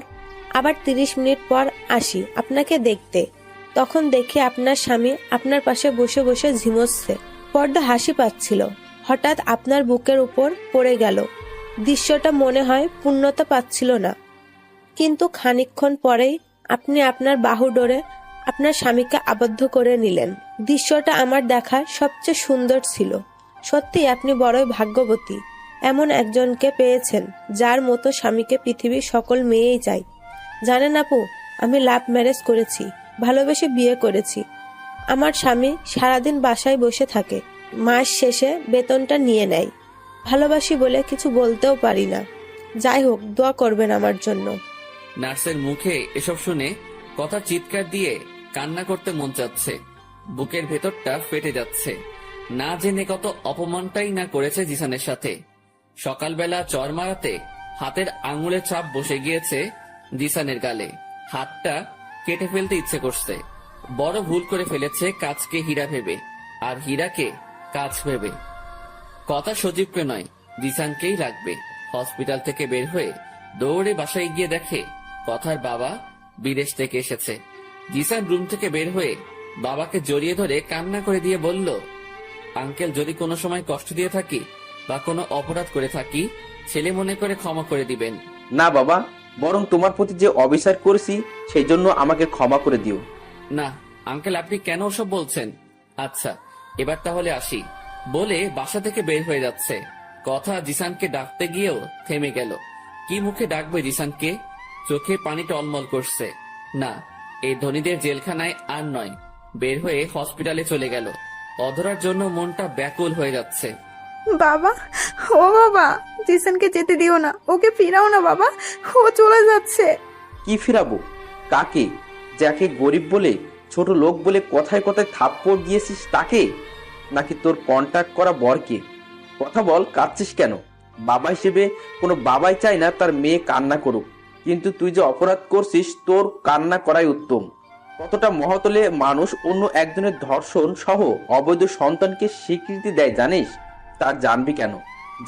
Speaker 7: আবার 30 মিনিট পর আসি আপনাকে দেখতে। তখন দেখি আপনার স্বামী আপনার পাশে বসে বসে ঝিমোচ্ছে, বড্ড হাসি পাচ্ছিল। হঠাৎ আপনার বুকের উপর পড়ে গেল। দৃশ্যটা মনে হয় পূর্ণতা পাচ্ছিল না, কিন্তু খানিকক্ষণ পরেই আপনি আপনার বাহু ডোরে আপনার স্বামীকে আবদ্ধ করে নিলেন। দৃশ্যটা আমার দেখা সবচেয়ে সুন্দর ছিল। সত্যি আপনি বড়ই ভাগ্যবতী। এমন একজনকে পেয়েছেন যার মতো স্বামীকে পৃথিবীর সকল মেয়েই চায়। জানেন আপু, আমি লাভ ম্যারেজ করেছি, ভালোবেসে বিয়ে করেছি। আমার স্বামী সারাদিন বাসায় বসে থাকে, মাস শেষে বেতনটা নিয়ে নেয়। ভালোবাসি বলে কিছু বলতেও পারি না। যাই হোক, দোয়া করবেন আমার জন্য।
Speaker 1: নার্সের মুখে এসব শুনে কথা চিৎকার দিয়ে কান্না করতে মন চাচ্ছে। বুকের ভেতরটা ফেটে যাচ্ছে। না জেনে কত অপমানটাই না করেছে জিসানের সাথে। সকালবেলা চর মারাতে হাতের আঙুলের ছাপ বসে গিয়েছে জিসানের গালে। হাতটা কেটে ফেলতে ইচ্ছে করছে। বড় ভুল করে ফেলেছে কাজকে হীরা ভেবে, আর হীরাকে কাজ ভেবে। কথা সজীবকে নয়, জিসানকেই লাগবে। হসপিটাল থেকে বের হয়ে দৌড়ে বাসায় গিয়ে দেখে কথার বাবা বিদেশ থেকে এসেছে। জিসান রুম থেকে বের হয়ে বাবাকে জড়িয়ে ধরে কান্না করে দিয়ে বলল, আঙ্কেল, যদি কোনো সময় কষ্ট দিয়ে থাকি বা কোনো অপরাধ করে থাকি, ছেলে মনে করে ক্ষমা করে দিবেন।
Speaker 2: না বাবা, বরং তোমার প্রতি যে অবিচার করেছি সেই জন্য আমাকে ক্ষমা করে দিও।
Speaker 1: না আঙ্কেল, আপনি কেন ওসব বলছেন? আচ্ছা, এবার তাহলে আসি বলে বাসা থেকে বের হয়ে যাচ্ছে। কথা জিসানকে ডাকতে গিয়েও থেমে গেল। কি মুখে ডাকবে জিসানকে? চোখে পানি টলমল করছে। না, এই ধনীদের জেলখানায় আর নয়। বের হয়ে হসপিটালে চলে গেল। অধরার জন্য মনটা ব্যাকুল হয়ে যাচ্ছে।
Speaker 5: বাবা, ও বাবা, জিসানকে যেতে দিও না, ওকে ফিরাও না বাবা, ও চলে যাচ্ছে।
Speaker 2: কি ফিরাবো? কাকে? যাকে গরিব বলে, ছোট লোক বলে কথায় কথায় থাপ্পড় দিয়েছিস তাকে, নাকি তোর কন্ট্যাক্ট করা বরকে? কথা বল, কাঁদছিস কেন? বাবা হিসেবে কোনো বাবাই চায় না তার মেয়ে কান্না করুক, কিন্তু তুই যে অপরাধ করছিস তোর কান্না করাই উত্তম। কতটা মহতলে মানুষ অন্য একজনের ধর্ষণ সহ অবৈধ সন্তানকে স্বীকৃতি দেয় জানিস? তার জানবি কেন?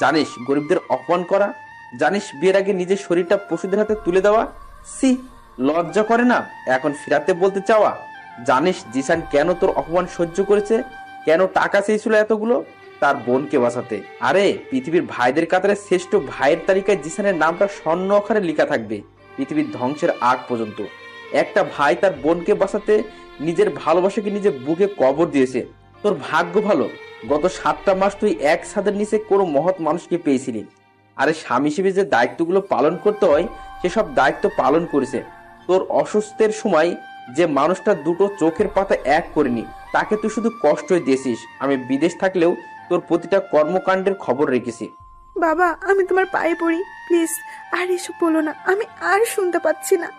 Speaker 2: জানিস গরিবদের অপমান করা? জানিস বিয়ের আগে নিজের শরীরটা পশুদের হাতে তুলে দেওয়া? সি, লজ্জা করে না এখন ফিরাতে বলতে চাওয়া? জানিস জিসান কেন তোর অপমান সহ্য করেছে? কেন টাকা চেয়েছিল এতগুলো? তার বোনকে বাঁচাতে। আরে পৃথিবীর ভাইদের কাতারে শ্রেষ্ঠ ভাইয়ের তালিকায় জিসানের নামটা স্বর্ণ অক্ষরে লেখা থাকবে পৃথিবীর ধ্বংসের আগ পর্যন্ত। একটা ভাই তার বোনকে বাঁচাতে নিজের ভালোবাসাকে নিজে বুকে কবর দিয়েছে। তোর ভাগ্য ভালো, গত 7টা মাস তুই এক ছাদের নিচে কোনো মহৎ মানুষকে পেয়েছিলি। আরে স্বামী হিসেবে যে দায়িত্বগুলো পালন করতে হয় সেসব দায়িত্ব পালন করেছে। তোর অসুস্থের সময় যে মানুষটা দুটো চোখের পাতা এক করেনি তাকে তুই শুধু কষ্টই দিয়েছিস। আমি বিদেশ থাকলেও তোর প্রতিটা কর্মকাণ্ডের খবর রেখেছি।
Speaker 5: বাবা, আমি তোমার পায়ে পড়ি, প্লিজ আর এসব বলো না, আমি আর শুনতে পাচ্ছি না।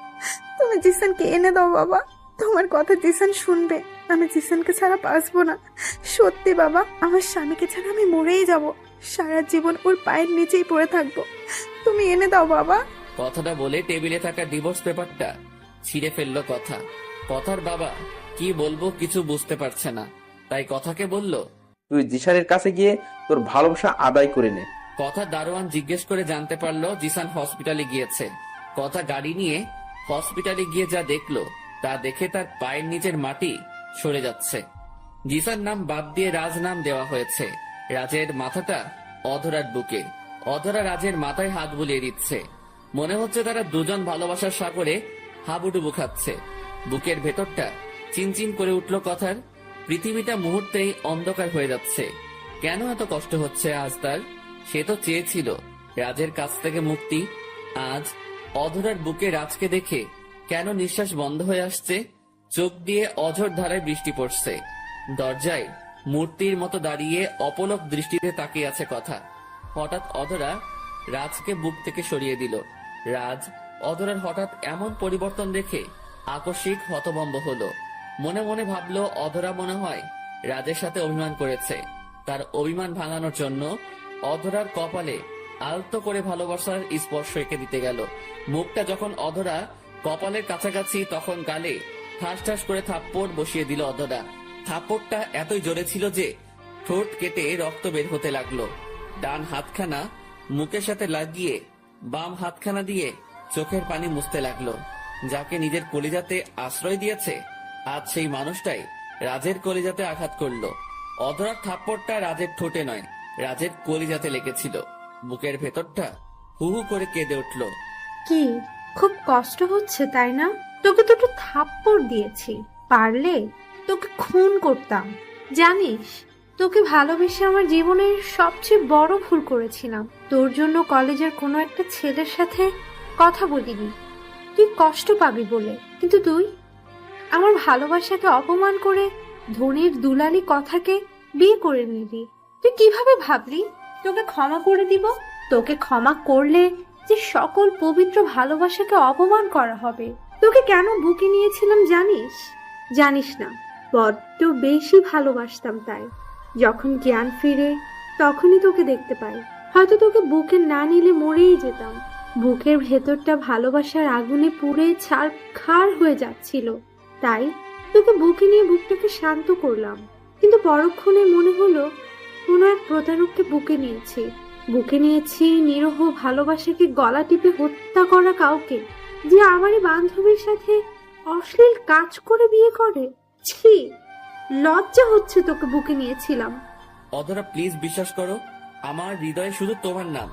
Speaker 5: তুমি জিসানকে এনে দাও বাবা, তোমার কথা জিসান শুনবে। আমি জিসানকে ছাড়া বাঁচবো না। সত্যি বাবা, আমার স্বামীকে ছাড়া আমি মরেই যাব। সারা জীবন ওর পায়ের নিচেই পড়ে থাকবো। তুমি এনে দাও বাবা।
Speaker 1: কথাটা বলে টেবিলে থাকা ডিভোর্স পেপারটা ছিঁড়ে ফেললো কথা। কথার বাবা কি বলবো কিছু বুঝতে পারছে না, তাই কথাকে বলল,
Speaker 2: তুই জিসানের কাছে গিয়ে তোর ভালোবাসা আদায় করে নে।
Speaker 1: কথা দারোয়ান জিজ্ঞেস করে জানতে পারলো জিসান হসপিটালে গিয়েছে। কথা গাড়ি নিয়ে হসপিটালে গিয়ে যা দেখলো তা দেখে তার পায়ের নিচের মাটি সরে যাচ্ছে। জিসান নাম বাদ দিয়ে রাজ নাম দেওয়া হয়েছে। রাজের মাথাটা অধরার বুকে। অধরা রাজের মাথায় হাত বুলিয়ে দিচ্ছে। মনে হচ্ছে তারা দুজন ভালোবাসার সাগরে হাবুডুবু খাচ্ছে। বুকের ভেতরটা চিনচিন করে উঠল কথার। পৃথিবীটা মুহূর্তেই অন্ধকার হয়ে যাচ্ছে। কেন এত কষ্ট হচ্ছে আজ তার? সে তো চেয়েছিল রাজের কাছ থেকে মুক্তি। আজ অধরার বুকে রাজকে দেখে কেন নিঃশ্বাস বন্ধ হয়ে আসছে? চোখ দিয়ে অঝোর ধারায় বৃষ্টি পড়ছে। দরজায় মূর্তির মতো দাঁড়িয়ে অপলক দৃষ্টিতে তাকিয়ে আছে কথা। হঠাৎ অধরা রাজকে বুক থেকে সরিয়ে দিল। রাজ অধরার হঠাৎ এমন পরিবর্তন দেখে আকস্মিক হতভম্ব হলো। মনে মনে ভাবলো অধরা মনে হয় রাজের সাথে অভিমান করেছে। তার অভিমান ভাঙানোর জন্য অধরার কপালে আলতো করে ভালোবাসার স্পর্শ এঁকে দিতে গেল। মুখটা যখন অধরা কপালের কাছাকাছি, তখন গালে ঠাস ঠাস করে থাপ্পড় বসিয়ে দিল অধরা। থাপ্পড়টা এতই জোরে ছিল যে ঠোঁট কেটে রক্ত বের হতে লাগলো। ডান হাতখানা মুখের সাথে লাগিয়ে বাম হাতখানা দিয়ে চোখের পানি মুছতে লাগলো। যাকে নিজের কলিজাতে আশ্রয় দিয়েছে, আজ সেই মানুষটাই রাজের কলিজাতে আঘাত করলো। অধরার থাপ্পড়টা রাজের ঠোঁটে নয়, রাজের কলিজাতে লেগেছিল। বুকের ভেতরটা হু হু করে কেঁদে উঠল।
Speaker 4: কি খুব কষ্ট হচ্ছে তাই না? তোকে দুটো থাপ্পড় দিয়েছি, পারলে তোকে খুন করতাম। জানিস, তোকে ভালোবেসে আমার জীবনের সবচেয়ে বড় ভুল করেছিলাম। তোর জন্য কলেজের কোনো একটা ছেলের সাথে কথা বলিনি, তুই কষ্ট পাবি বলে। কিন্তু তুই আমার ভালোবাসাকে অপমান করে ধনির দুলালি কথাকে বিয়ে করে নিলি। তুই কিভাবে ভাবলি তোকে ক্ষমা করে দিব? তোকে ক্ষমা করলে যে সকল পবিত্র ভালোবাসাকে অপমান করা হবে। তোকে কেন বুকে নিয়েছিলাম জানিস? জানিস না, বড্ড বেশি ভালোবাসতাম। তাই যখন জ্ঞান ফিরে তখনই তোকে দেখতে পাই। হয়তো তোকে বুকে না নিলে মরেই যেতাম। বুকের ভেতরটা ভালোবাসার আগুনে পুড়ে ছারখার হয়ে যাচ্ছিল। তাই তোকে বুকে নিয়ে বুকটাকে শান্ত করলাম। কিন্তু পরক্ষণে মনে হলো কোনো এক প্রতারককে বুকে নিয়েছি নিরহ ভালোবাসাকে গলা টিপে হত্যা করা কাউকে, যে আমারই বান্ধবীর সাথে অশ্লীল কাজ করে বিয়ে করে। ছি, লজ্জা হচ্ছে তোকে বুকে নিয়েছিলাম।
Speaker 1: অধরা প্লিজ বিশ্বাস করো, আমার হৃদয়ে শুধু তোমার নাম,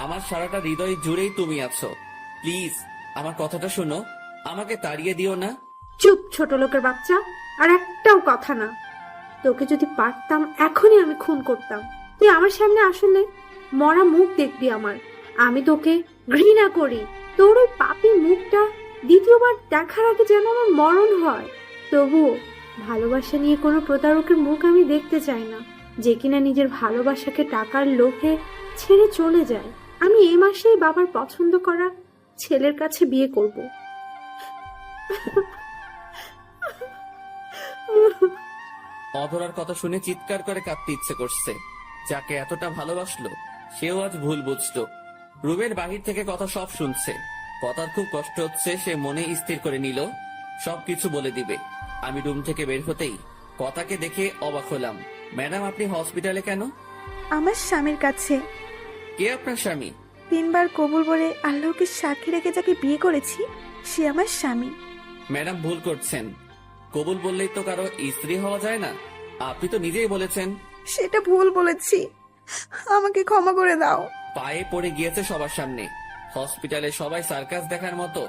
Speaker 1: আমার সারাটা হৃদয় জুড়েই তুমি আছো। প্লিজ আমার কথাটা শোনো, আমাকে তাড়িয়ে দিও না।
Speaker 4: চুপ ছোট লোকের বাচ্চা, আর একটাও কথা না। তোকে যদি পারতাম এখনই আমি খুন করতাম। তুই আমার সামনে আসলে মরা মুখ দেখবি আমার। আমি তোকে ঘৃণা করি। তোর ওই পাপী মুখটা দ্বিতীয়বার দেখার আগে যেন আমার মরণ হয়। তবুও ভালোবাসা নিয়ে কোনো প্রতারকের মুখ আমি দেখতে চাই না, যে কিনা নিজের ভালোবাসাকে টাকার লোভে ছেড়ে চলে যায়। আমি এই মাসেই বাবার পছন্দ করা ছেলের কাছে বিয়ে করব।
Speaker 1: অধরার কথা শুনে চিৎকার করে কাঁদতে ইচ্ছে করছে। যাকে এতটা ভালোবাসলো সেও আজ ভুল বুঝলো। রুমের বাহির থেকে কথা সব শুনছে। কথার খুব কষ্ট হচ্ছে। সে মনে স্থির করে নিল সবকিছু বলে দিবে। আমি রুম থেকে বের হতেই কথাকে দেখে অবাক হলাম। ম্যাডাম, আপনি হসপিটালে কেন?
Speaker 5: আমার স্বামীর কাছে।
Speaker 1: কে আপনার স্বামী?
Speaker 5: 3 বার কবুল বলে আল্লাহকে সাক্ষী রেখে যাকে বিয়ে করেছি সে আমার স্বামী।
Speaker 1: ম্যাডাম, ভুল করছেন। কবুল বললেই তো কারো স্ত্রী হওয়া যায় না। আপনি তো নিজেই বলেছেন।
Speaker 5: সেটা ভুল বলেছি, আমাকে ক্ষমা করে দাও।
Speaker 1: পায়ে পড়ে গিয়েছে সবার সামনে। হসপিটালে সবাই সার্কাস দেখার মতো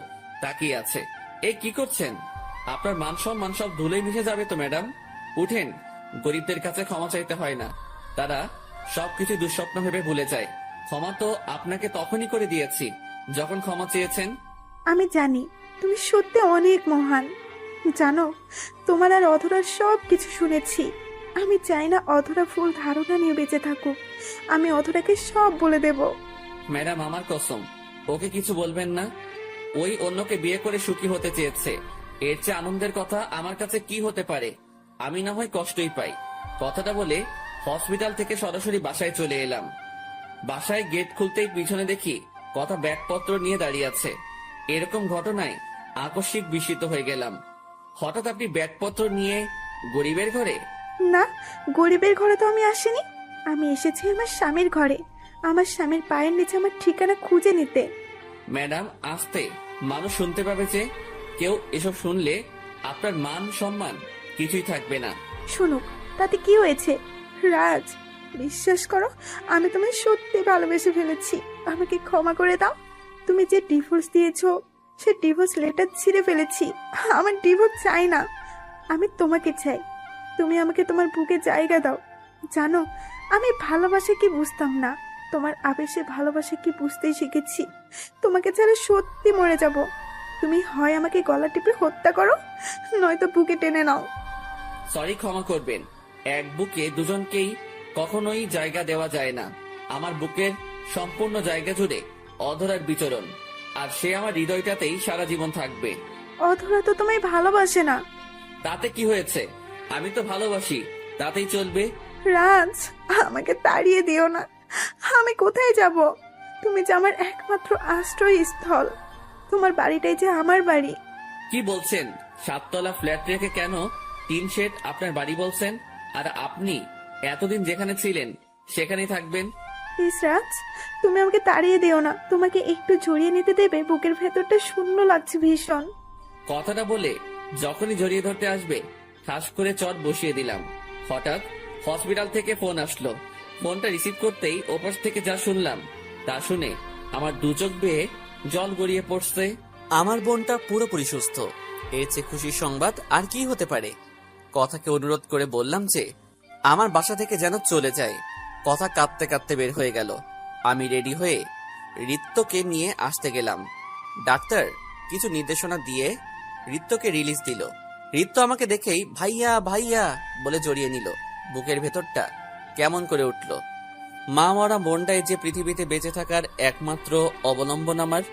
Speaker 1: তাকিয়ে আছে। এই কি করছেন? আপনার মান সম্মান সব ধুলোয় মিশে যাবে তো ম্যাডাম। উঠেন। গরিবদের কাছে ক্ষমা চাইতে হয় না, তারা সবকিছু দুঃস্বপ্ন ভেবে ভুলে যায়। ক্ষমা তো আপনাকে তখনই করে দিয়েছি যখন ক্ষমা চেয়েছেন।
Speaker 5: আমি জানি তুমি সত্যি অনেক মহান। জানো, তোমার আর অধরার সব কিছু শুনেছি। আমি চাই না অধরা ভুল ধারণা নিয়ে বেঁচে থাকুক। আমি অধরাকে সব বলে দেব।
Speaker 1: ম্যাডাম, আমার কসম, ওকে কিছু বলবেন না। ওই অন্যকে বিয়ে করে সুখী হতে চেয়েছে। এর চেয়ে আনন্দের কথা আমার কাছে কি হতে পারে? আমি না হয় কষ্টই পাই। কথাটা বলে হসপিটাল থেকে সরাসরি বাসায় চলে এলাম। বাসায় গেট খুলতেই পিছনে দেখি কথা ব্যাগপত্র নিয়ে দাঁড়িয়ে আছে। এরকম ঘটনায় আকস্মিক বিস্মিত হয়ে গেলাম। হঠাৎ আপনি ব্যাগপত্র নিয়ে গরিবের ঘরে?
Speaker 5: না, গরিবের ঘরে তো আমি আসিনি। আমি এসেছি আমার স্বামীর ঘরে, আমার স্বামীর পায়ের নিচে আমার ঠিকানা খুঁজে নিতে।
Speaker 1: ম্যাডাম, আসতে, মানুষ শুনতে পাবে যে। কেউ এসব শুনলে আপনার মান সম্মান কিছুই থাকবে না।
Speaker 5: শুনুক, তাতে কি হয়েছে? রাজ, বিশ্বাস করো, আমি তোমায় সত্যি ভালোবেসে ফেলেছি। আমাকে ক্ষমা করে দাও। তুমি যে ডিভোর্স দিয়েছো সে ডিভোর্স লেটার ছিঁড়ে ফেলেছি। আমার ডিভোর্স চাই না, আমি তোমাকে চাই। তুমি আমাকে তোমার বুকে জায়গা দাও। জানো, আমি ভালোবাসা কি বুঝতাম না, তোমার আবেশে ভালোবাসা কি বুঝতেই শিখেছি। তোমাকে ছাড়া সত্যি মরে যাব। তুমি হয় আমাকে গলা টিপে হত্যা করো, নয়তো বুকে টেনে নাও।
Speaker 1: সরি, ক্ষমা করবেন। এক বুকে দুজনকেই কখনোই জায়গা দেওয়া যায় না। আমার বুকের সম্পূর্ণ জায়গা জুড়ে অধরার বিচরণ, আর সে আমার হৃদয়টাতেই সারা জীবন থাকবে।
Speaker 5: অধরা তো তোমায় ভালোবাসে না।
Speaker 1: তাতে কি হয়েছে? আমি তো ভালোবাসি, তাতেই চলবে।
Speaker 5: রাজ, আমাকে তাড়িয়ে দিও না। আমি কোথায় যাব? তুমি যে আমার একমাত্র আশ্রয়স্থল। তোমার বাড়িটাই যে আমার বাড়ি।
Speaker 1: কি বলছেন? 7 তলা ফ্ল্যাট রেখে কেন 3 শেড আপনার বাড়ি বলছেন? আর আপনি এতদিন যেখানে ছিলেন সেখানেই থাকবেন।
Speaker 5: প্লিজ রাজ, তুমি আমাকে তাড়িয়ে দিও না। তোমাকে একটু জড়িয়ে নিতে দেবে? বুকের ভেতরটা শূন্য লাগছে ভীষণ।
Speaker 1: কথাটা বলে যখনই জড়িয়ে ধরতে আসবে ঠাস করে চট বসিয়ে দিলাম। হঠাৎ হসপিটাল থেকে ফোন আসলো। ফোনটা রিসিভ করতেই ওপাশ থেকে যা শুনলাম তা শুনে আমার দু চোখ বেয়ে জল গড়িয়ে পড়ছে। আমার বোনটা পুরোপুরি সুস্থ। এর চেয়ে খুশির সংবাদ আর কি হতে পারে? কথাকে অনুরোধ করে বললাম যে আমার বাসা থেকে যেন চলে যায়। কথা কাঁদতে কাঁদতে বের হয়ে গেল। আমি রেডি হয়ে রিত্তকে নিয়ে আসতে গেলাম। ডাক্তার কিছু নির্দেশনা দিয়ে রিত্তকে রিলিজ দিল। রিত্ত আমাকে দেখেই ভাইয়া ভাইয়া বলে জড়িয়ে নিল। বুকের ভেতরটা কেমন করে উঠল। মা মরা বোনটাই যে পৃথিবীতে বেঁচে থাকার একমাত্র অবলম্বন আমার।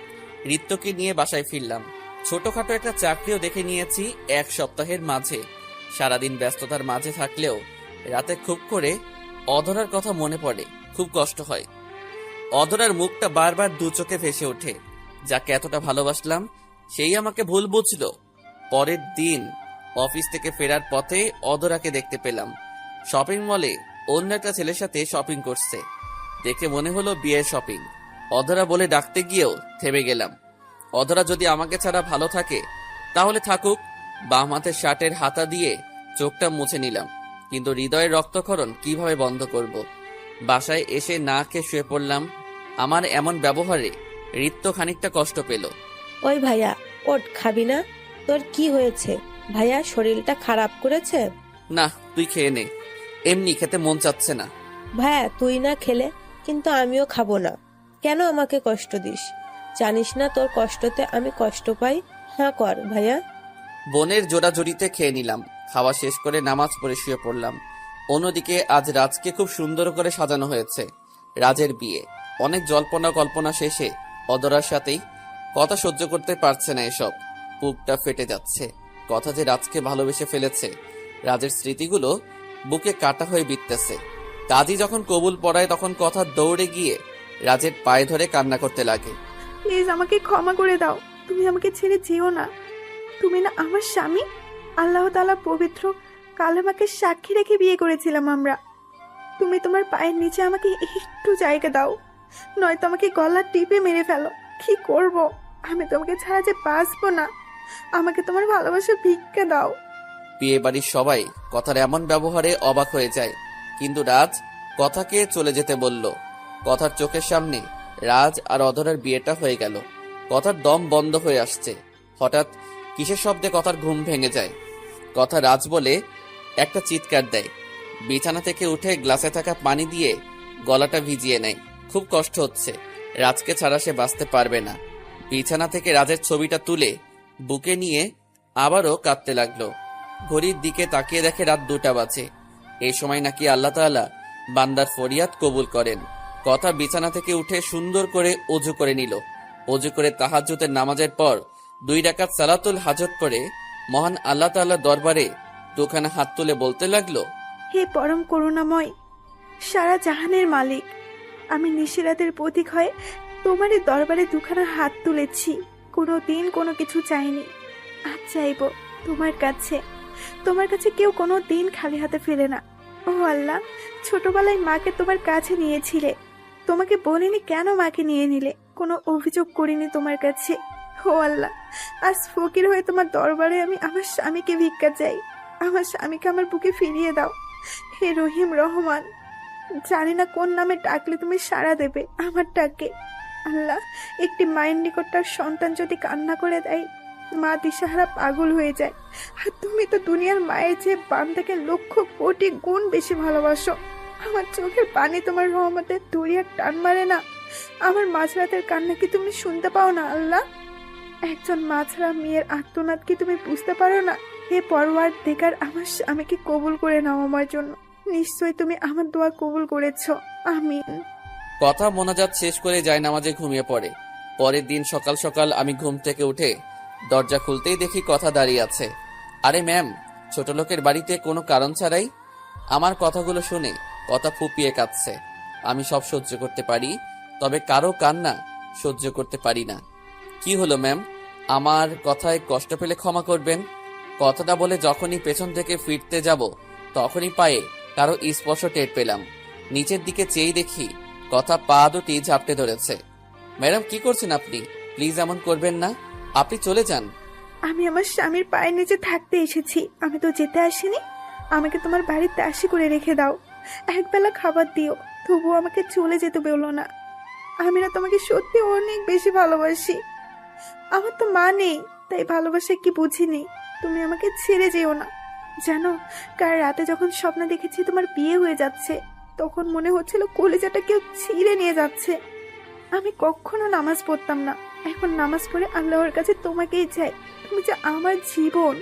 Speaker 1: রিত্তকে নিয়ে বাসায় ফিরলাম। ছোটখাটো একটা চাকরিও দেখে নিয়েছি 1 সপ্তাহের মাঝে। সারাদিন ব্যস্ততার মাঝে থাকলেও রাতে খুব করে অধরার কথা মনে পড়ে, খুব কষ্ট হয়। অধরার মুখটা বারবার দু চোখে ভেসে ওঠে। যাকে এতটা ভালোবাসলাম সেই আমাকে ভুল বুঝলো। পরের দিন অফিস থেকে ফেরার পথে অধরাকে দেখতে পেলাম। শপিং মলে অন্য একটা ছেলের সাথে শপিং করছে। দেখে মনে হলো বিয়ের শপিং। অধরা বলে ডাকতে গিয়েও থেমে গেলাম। অধরা যদি আমাকে ছাড়া ভালো থাকে তাহলে থাকুক। বাম হাতের শার্টের হাতা দিয়ে চোখটা মুছে নিলাম, কিন্তু হৃদয়ের রক্তক্ষরণ কিভাবে বন্ধ করব? বাসায় এসে না খেয়ে শুয়ে পড়লাম। আমার এমন ব্যবহারে রিত্ত খানিকটা কষ্ট পেল।
Speaker 7: ওই ভাইয়া, ওঠ, খাবি না? তোর কি হয়েছে? ভাইয়া শরীরটা খারাপ করেছে?
Speaker 1: না, তুই খেয়ে নে, এমনি খেতে মন চাচ্ছে না।
Speaker 7: ভাইয়া তুই না খেলে কিন্তু আমিও খাবো না। কেন আমাকে কষ্ট দিস? জানিস না তোর কষ্টতে আমি কষ্ট পাই? হ্যাঁ কর ভাইয়া।
Speaker 1: বোনের জোড়াজুড়িতে খেয়ে নিলাম। খাওয়া শেষ করে নামাজ পড়ে শুয়ে পড়লাম। অন্যদিকে আজ রাজকে খুব সুন্দর করে সাজানো হয়েছে। রাজের বিয়ে। অনেক জল্পনা কল্পনা শেষে অধরার সাথেই। কথা সহ্য করতে পারছে না এসব। বুকটা ফেটে যাচ্ছে। কথা যে রাজকে ভালোবেসে ফেলেছে। রাজের স্মৃতিগুলো বুকে কাটা হয়ে বিঁধতেছে। কাজী যখন কবুল পড়ায় তখন কথা দৌড়ে গিয়ে রাজের পায়ে ধরে কান্না করতে লাগে।
Speaker 5: প্লিজ আমাকে ক্ষমা করে দাও। তুমি আমাকে ছেড়ে যেও না। তুমি না আমার স্বামী। আল্লাহ তাআলা পবিত্র কালেমাকে সাক্ষী রেখে বিয়ে করেছিলাম আমরা। তুমি তোমার পায়ের নিচে আমাকে একটু জায়গা দাও, নয়তো আমাকে গলা টিপে মেরে ফেলো। কি করব? আমি তোমাকে ছাড়া যে বাঁচবো না। আমাকে তোমার ভালোবাসা ভিক্ষা দাও।
Speaker 1: বিয়ে বাড়ির সবাই কথার এমন ব্যবহারে অবাক হয়ে যায়, কিন্তু রাজ কথাকে চলে যেতে বলল। কথার চোখের সামনে রাজ আর অধরার বিয়েটা হয়ে গেল। কথার দম বন্ধ হয়ে আসছে। হঠাৎ কিসের শব্দে কথার ঘুম ভেঙে যায়। কথা রাজ বলে একটা চিৎকার দেয়। বিছানা থেকে উঠে গ্লাসে থাকা পানি দিয়ে গলাটা ভিজিয়ে নেয়। খুব কষ্ট হচ্ছে। রাজকে ছাড়া সে বাঁচতে পারবে না। বিছানা থেকে রাজের ছবিটা তুলে বুকে নিয়ে আবারও কাঁদতে লাগলো। ঘড়ির দিকে তাকিয়ে দেখে রাত 2টা বাজে। এই সময় নাকি আল্লাহ তাআলা বান্দার ফরিয়াদ কবুল করেন। কথা বিছানা থেকে উঠে সুন্দর করে অজু করে নিল। অজু করে তাহাজ্জুদের নামাজের পর 2 রাকাত সালাতুল হাজত পড়ে মহান আল্লাহ তাআলার দরবারে 2খানা হাত তুলে বলতে লাগলো,
Speaker 5: হে পরম করুণাময়, সারা জাহানের মালিক, আমি নিশিরাতের প্রতীক হয়ে তোমারই দরবারে 2খানা হাত তুলেছি। কোনো দিন কোনো কিছু চাইনি, আজ চাইবো তোমার কাছে। তোমার কাছে কেউ কোনো দিন খালি হাতে ফেলে না। ও আল্লাহ, ছোটবেলায় মাকে তোমার কাছে নিয়েছিলে, তোমাকে বলিনি কেন মাকে নিয়ে নিলে? কোনো অভিযোগ করিনি তোমার কাছে। ও আল্লাহ, আজ ফকির হয়ে তোমার দরবারে আমি আমার স্বামীকে ভিক্ষা চাই। আমার স্বামীকে আমার বুকে ফিরিয়ে দাও। হে রহিম রহমান, জানি না কোন নামে ডাকলে তুমি সাড়া দেবে আমার ডাকে। আল্লাহ, একটি মায়ের নিকট তার সন্তান যদি কান্না করে দেয়, মা দিশাহারা পাগল হয়ে যায়। আর তুমি তো দুনিয়ার মায়ের চেয়ে বান্দাকে লক্ষ কোটি গুণ বেশি ভালোবাসো। আমার চোখের পানি তোমার রহমতের দরিয়ার টান মারে না? আমার মাঝরাতের কান্না কি তুমি শুনতে পাও না আল্লাহ? একজন মা ছাড়া মেয়ের আর্তনাদ কি তুমি বুঝতে পারো না? হে পরওয়ারদিগার, আমার স্বামীকে কবুল করে নাও আমার জন্য। নিশ্চয়ই তুমি আমার দোয়া কবুল করেছো। আমিন।
Speaker 1: কথা মোনাজাত শেষ করে জায়নামাজে ঘুমিয়ে পড়ে। পরের দিন সকাল সকাল আমি ঘুম থেকে উঠে দরজা খুলতেই দেখি কথা দাঁড়িয়ে আছে। আরে ম্যাম, ছোট লোকের বাড়িতে কোনো কারণ ছাড়াই? আমার কথাগুলো শুনে কথা ফুপিয়ে কাঁদছে। আমি সব সহ্য করতে পারি, তবে কারো কান্না সহ্য করতে পারি না। কি হলো ম্যাম? আমার কথায় কষ্ট পেলে ক্ষমা করবেন। কথাটা বলে যখনই পেছন থেকে ফিরতে যাব তখনই পায়ে কারো স্পর্শ টের পেলাম। নিচের দিকে চেয়ে দেখি কথা পা দুটি ঝাপটে ধরেছে। ম্যাডাম, কি করছেন আপনি? প্লিজ এমন করবেন না, আপনি চলে যান।
Speaker 5: আমি আমার স্বামীর পায়ের নিচে থাকতে এসেছি, আমি তো যেতে আসিনি। আমাকে তোমার বাড়ির দাসী করে রেখে দাও, একবেলা খাবার দিও, তবুও আমাকে চলে যেতে বলো না। আমি না তোমাকে সত্যি অনেক বেশি ভালোবাসি। আমার তো মা নেই, তাই ভালোবাসা কি বুঝিনি। তুমি আমাকে ছেড়ে যেও না। জানো, কাল রাতে যখন স্বপ্ন দেখেছি তোমার বিয়ে হয়ে যাচ্ছে, তখন মনে হচ্ছিল কলিজাটা কেউ ছিঁড়ে নিয়ে যাচ্ছে। আমি কখনো নামাজ পড়তাম না, এখন নামাজ পড়ে আল্লাহর কাছে তোমাকেই চাই। তুমি যে আমার জীবন,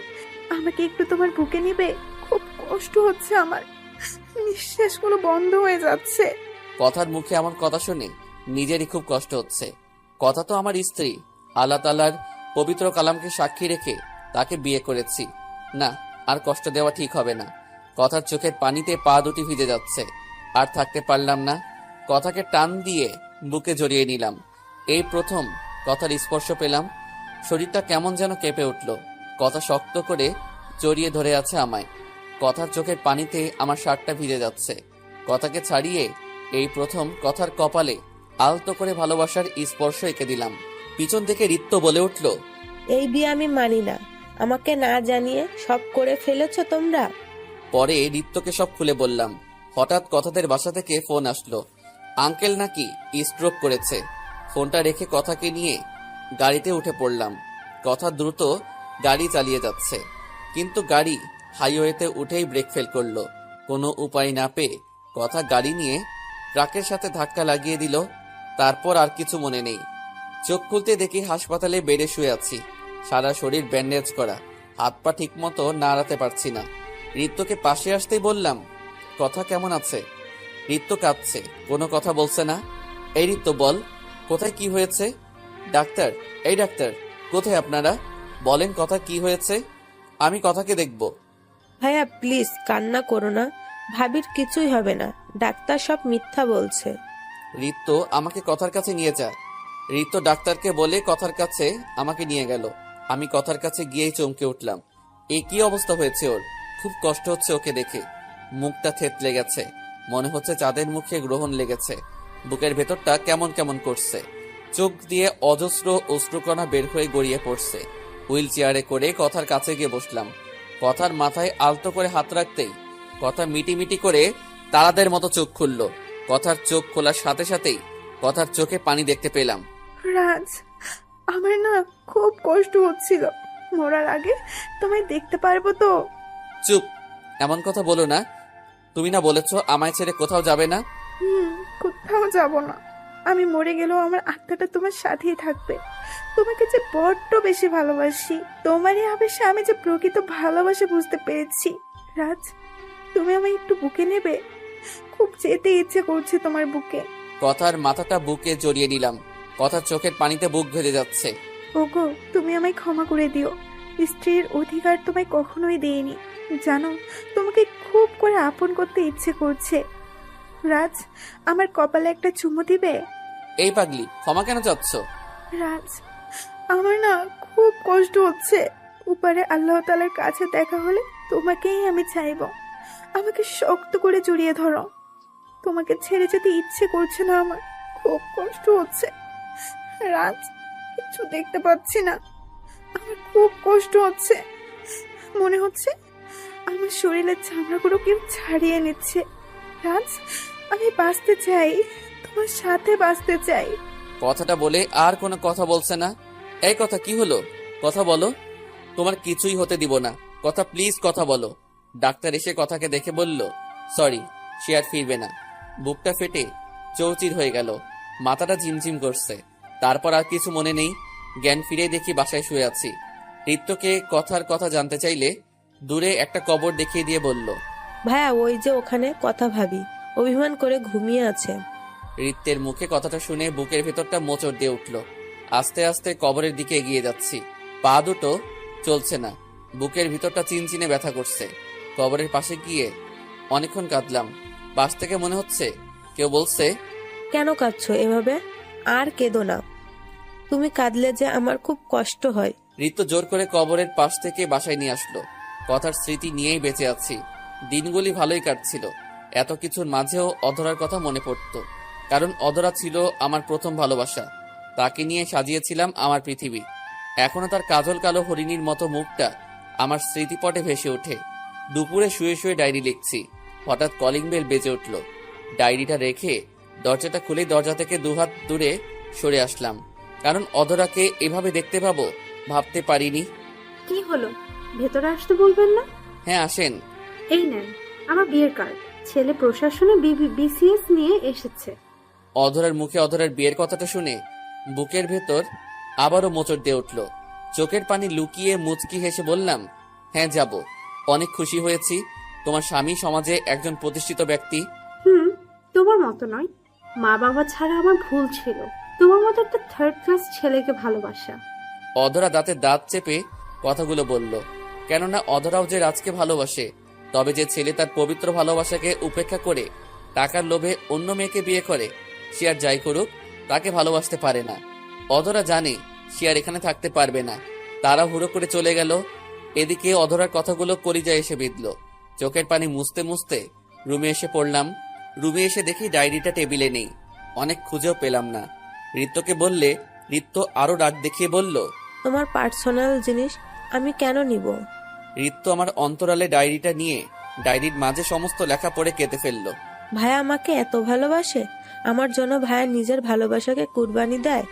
Speaker 5: আমাকে একটু তোমার বুকে নিবে? খুব কষ্ট হচ্ছে আমার, নিঃশ্বাসগুলো বন্ধ হয়ে যাচ্ছে।
Speaker 1: কথার মুখে এমন কথা শুনে নিজেরই খুব কষ্ট হচ্ছে। কথা তো আমার স্ত্রী, আল্লাহ তাআলার পবিত্র কালামকে সাক্ষী রেখে তাকে বিয়ে করেছি। না, আর কষ্ট দেওয়া ঠিক হবে না। কথার চোখের পানিতে পা দুটি ভিজে যাচ্ছে। আর থাকতে পারলাম না, কথাকে টান দিয়ে বুকে জড়িয়ে নিলাম। এই প্রথম কথার স্পর্শ পেলাম। শরীরটা কেমন যেন কেঁপে উঠল। কথা শক্ত করে জড়িয়ে ধরে আছে আমায়। কথার চোখের পানিতে আমার শার্টটা ভিজে যাচ্ছে। কথাকে ছাড়িয়ে এই প্রথম কথার কপালে আলতো করে ভালোবাসার স্পর্শ এঁকে দিলাম। পিছন থেকে রিত্য বলে উঠল,
Speaker 7: এই বিয়ে আমি মানি না। আমাকে না জানিয়ে সব করে ফেলেছো তোমরা।
Speaker 1: পরে রিত্তকে সব খুলে বললাম। হঠাৎ কথাদের বাসা থেকে ফোন আসলো। আঙ্কেল নাকি স্ট্রোক করেছে। ফোনটা রেখে কথাকে নিয়ে গাড়িতে উঠে পড়লাম। কথা দ্রুত গাড়ি চালিয়ে যাচ্ছে, কিন্তু গাড়ি হাইওয়েতে উঠেই ব্রেক ফেল করলো। কোনো উপায় না পেয়ে কথা গাড়ি নিয়ে ট্রাকের সাথে ধাক্কা লাগিয়ে দিল। তারপর আর কিছু মনে নেই। চোখ খুলতে দেখি হাসপাতালে বেডে শুয়ে আছি, সারা শরীর ব্যান্ডেজ করা, হাত পা ঠিক মতো নাড়াতে পারছি না। রিত্তকে পাশে আসতেই বললাম, কথা কেমন আছে? রিত্ত কাঁদছে, কোনো কথা বলছে না। এই রিত্ত, বল, কোথায় কি হয়েছে? ডাক্তার, এই ডাক্তার, কোথায় আপনারা? বলেন কথা কি হয়েছে, আমি কথাকে দেখব।
Speaker 7: ভাইয়া প্লিজ কান্না করো না, ভাবির কিছুই হবে না, ডাক্তার সব মিথ্যা বলছে।
Speaker 1: রিত্ত, আমাকে কথার কাছে নিয়ে যা। রিত্ত ডাক্তারকে বলে কথার কাছে আমাকে নিয়ে গেল। আমি কথার কাছে গিয়েই চমকে উঠলাম। এই কি অবস্থা হয়েছে ওর? খুব কষ্ট হচ্ছে ওকে দেখে। মুখটা থেতলে গেছে, মনে হচ্ছে চাঁদের মুখে গ্রহণ লেগেছে। বুকের ভেতরটা কেমন কেমন করছে। চোখ দিয়ে অজস্র অশ্রুকণা বের হয়ে গড়িয়ে পড়ছে। হুইল চেয়ারে করে কথার কাছে গিয়ে বসলাম। কথার মাথায় আলতো করে হাত রাখতেই কথা মিটিমিটি করে তারাদের মতো চোখ খুলল। কথার চোখ খোলার সাথে সাথেই কথার চোখে পানি দেখতে পেলাম।
Speaker 5: রাজ, আমার না খুব কষ্ট হচ্ছিল। মরার আগে তোমায় দেখতে পারবো তো?
Speaker 1: চুপ, এমন কথা বলো না। তুমি না বলেছো আমায় ছেড়ে কোথাও যাবে না?
Speaker 5: কোথাও যাব না। আমি মরে গেলেও আমার আত্মাটা তোমার সাথেই থাকবে। তোমাকে যে বড্ড বেশি ভালোবাসি। তোমারই আবেশে আমি যে প্রকৃত ভালোবাসা বুঝতে পেরেছি। রাজ, তুমি আমায় একটু বুকে নেবে? খুব যেতে ইচ্ছে করছে তোমার বুকে।
Speaker 1: কথার মাথাটা বুকে জড়িয়ে নিলাম। কথার চোখের পানিতে বুক ভেজে যাচ্ছে।
Speaker 5: ওগো, তুমি আমায় ক্ষমা করে দিও। স্ত্রীর অধিকার তোমায় কখনোই দেইনি। জানো, তোমাকে খুব করে আপন করতে ইচ্ছে করছে। রাজ, আমার কপালে একটা চুমু দিবে?
Speaker 1: এই পাগলি, ক্ষমা কেন চাচ্ছ?
Speaker 5: রাজ, আমার না খুব কষ্ট হচ্ছে। উপরে আল্লাহ তাআলার কাছে দেখা হলে তোমাকেই আমি চাইবো। আমাকে শক্ত করে জড়িয়ে ধরো। তোমাকে ছেড়ে যেতে ইচ্ছে করছে না আমার, খুব কষ্ট হচ্ছে। রাজ, কিছু দেখতে পাচ্ছি না, আমার খুব কষ্ট হচ্ছে। মনে হচ্ছে আমার শরীরের চামড়াগুলো কেউ ছাড়িয়ে নিচ্ছে। রাজ, আমি বাঁচতে চাই, তোমার সাথে বাঁচতে চাই।
Speaker 1: কথাটা বলে আর কোনো কথা বলছে না। এই কথা কি হলো? কথা বলো, তোমার কিছুই হতে দিব না। কথা প্লিজ, কথা বলো। ডাক্তার এসে কথাকে দেখে বলল, সরি, সে আর ফিরবে না। বুকটা ফেটে চৌচির হয়ে গেল, মাথাটা ঝিমঝিম করছে। তারপর আর কিছু মনে নেই। জ্ঞান ফিরে দেখি বাসায় শুয়ে আছি। ঋত্যকে কথার কথা জানতে চাইলে দূরে একটা কবর দেখিয়ে দিয়ে বলল,
Speaker 7: ভাইয়া ওই যে ওখানে কথা ভাবি অভিমান করে ঘুমিয়ে আছে।
Speaker 1: ঋত্যের মুখে কথাটা শুনে বুকের ভেতরটা মোচড় দিয়ে উঠল। আস্তে আস্তে কবরের দিকে এগিয়ে যাচ্ছি। পা দুটো চলছে না, বুকের ভিতরটা চিনচিনে ব্যথা করছে। কবরের পাশে গিয়ে অনেকক্ষণ কাঁদলাম। পাশ থেকে মনে হচ্ছে কেউ বলছে,
Speaker 7: কেন কাঁদছো এভাবে? আর কেঁদো না, তুমি কাঁদলে যে আমার খুব কষ্ট হয়।
Speaker 1: ঋত্য জোর করে কবরের পাশ থেকে বাসায় নিয়ে আসলো। কথার স্মৃতি নিয়েই বেঁচে আছি। দিনগুলি ভালোই কাটছিল। এত কিছুর মাঝেও অধরার কথা মনে পড়ত, কারণ অধরা ছিল আমার প্রথম ভালোবাসা। তাকে নিয়ে সাজিয়েছিলাম আমার পৃথিবী। এখনো তার কাজল কালো হরিণীর মতো মুখটা আমার স্মৃতিপটে ভেসে ওঠে। দুপুরে শুয়ে শুয়ে ডায়েরি লিখছি, হঠাৎ কলিং বেল বেজে উঠল। ডায়েরিটা রেখে দরজাটা খুলে দরজা থেকে দুহাত দূরে সরে আসলাম, কারণ অধরাকে এভাবে দেখতে পাবো ভাবতে পারিনি।
Speaker 4: কি হলো, ভেতরে আসতে বলবেন না?
Speaker 1: হ্যাঁ আসেন।
Speaker 4: এই নেন আমার বিয়ের কার্ড। ছেলে প্রশাসনে বিসিএস নিয়ে এসেছে।
Speaker 1: অধরার মুখে অধরার বিয়ের কথাটা শুনে বুকের ভেতর আবারও মোচড় দিয়ে উঠল। চোখের পানি লুকিয়ে মুচকি হেসে বললাম, হ্যাঁ যাব। অনেক খুশি হয়েছি। তোমার স্বামী সমাজে একজন প্রতিষ্ঠিত ব্যক্তি।
Speaker 4: তোমার মতো নয়। মা বাবা ছাড়া আমার ভুল ছিল তোমার মতো একটা থার্ড ক্লাস ছেলেকে ভালোবাসা।
Speaker 1: অধরা দাঁতে দাঁত চেপে কথাগুলো বলল, কেননা অধরাও যে রাজকে ভালোবাসে। তবে যে ছেলে তার পবিত্র ভালোবাসাকে উপেক্ষা করে টাকার লোভে অন্য মেয়েকে বিয়ে করে, সে আর যাই করুক তাকে ভালোবাসতে পারে না। অধরা জানে সে আর এখানে থাকতে পারবে না। তারা হুড়ো করে চলে গেল। এদিকে অধরার কথাগুলো কলিজায় এসে বিঁধল। চোখের পানি মুছতে মুছতে রুমে এসে পড়লাম। রুমে এসে দেখি ডায়েরিটা টেবিলে নেই। অনেক খুঁজেও পেলাম না। ঋত্যকে বললে ঋত্য আরো রাগ দেখিয়ে বলল,
Speaker 7: তোমার পার্সোনাল জিনিস আমি কেন নিব?
Speaker 1: ঋত্য আমার অন্তরালে ডায়েরিটা নিয়ে ডায়েরির মাঝে সমস্ত লেখা পড়ে কেঁদে ফেলল।
Speaker 7: ভাইয়া আমাকে এত ভালোবাসে, আমার জন্য ভাইয়া নিজের ভালোবাসাকে কুরবানি দেয়।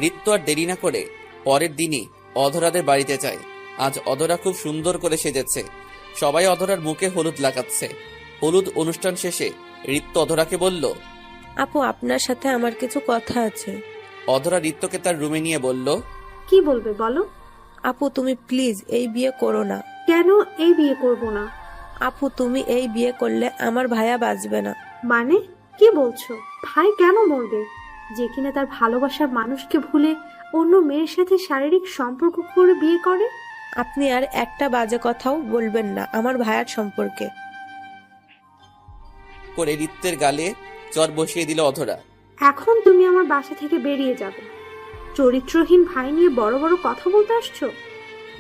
Speaker 1: ঋত্য আর দেরি না করে পরের দিনই অধরাদের বাড়িতে যায়। আজ অধরা খুব সুন্দর করে সেজেছে। সবাই অধরার মুখে হলুদ লাগাচ্ছে। হলুদ অনুষ্ঠান শেষে ঋত্য অধরাকে বলল,
Speaker 7: আপু আপনার সাথে আমার কিছু কথা আছে।
Speaker 1: অধরা ঋত্যকে তার রুমে নিয়ে বলল,
Speaker 4: কি বলবে বলো।
Speaker 7: আপু তুমি প্লিজ এই বিয়ে করো না।
Speaker 4: কেন এই বিয়ে করব না?
Speaker 7: আপু তুমি এই বিয়ে করলে আমার ভাইয়া বাঁচবে না।
Speaker 4: মানে কি বলছো? ভাই কেন মরবে, যে কিনা তার ভালোবাসার মানুষকে ভুলে অন্য মেয়ের সাথে শারীরিক সম্পর্ক করে বিয়ে করে?
Speaker 7: আপনি আর একটা বাজে কথাও বলবেন না আমার ভাইয়ার সম্পর্কে।
Speaker 1: করে ঋত্যের গালে চর বসিয়ে দিল অধরা।
Speaker 4: এখন তুমি আমার বাসা থেকে বেরিয়ে যাবে। চরিত্রহীন ভাই নিয়ে বড় বড় কথা বলতে আসছো?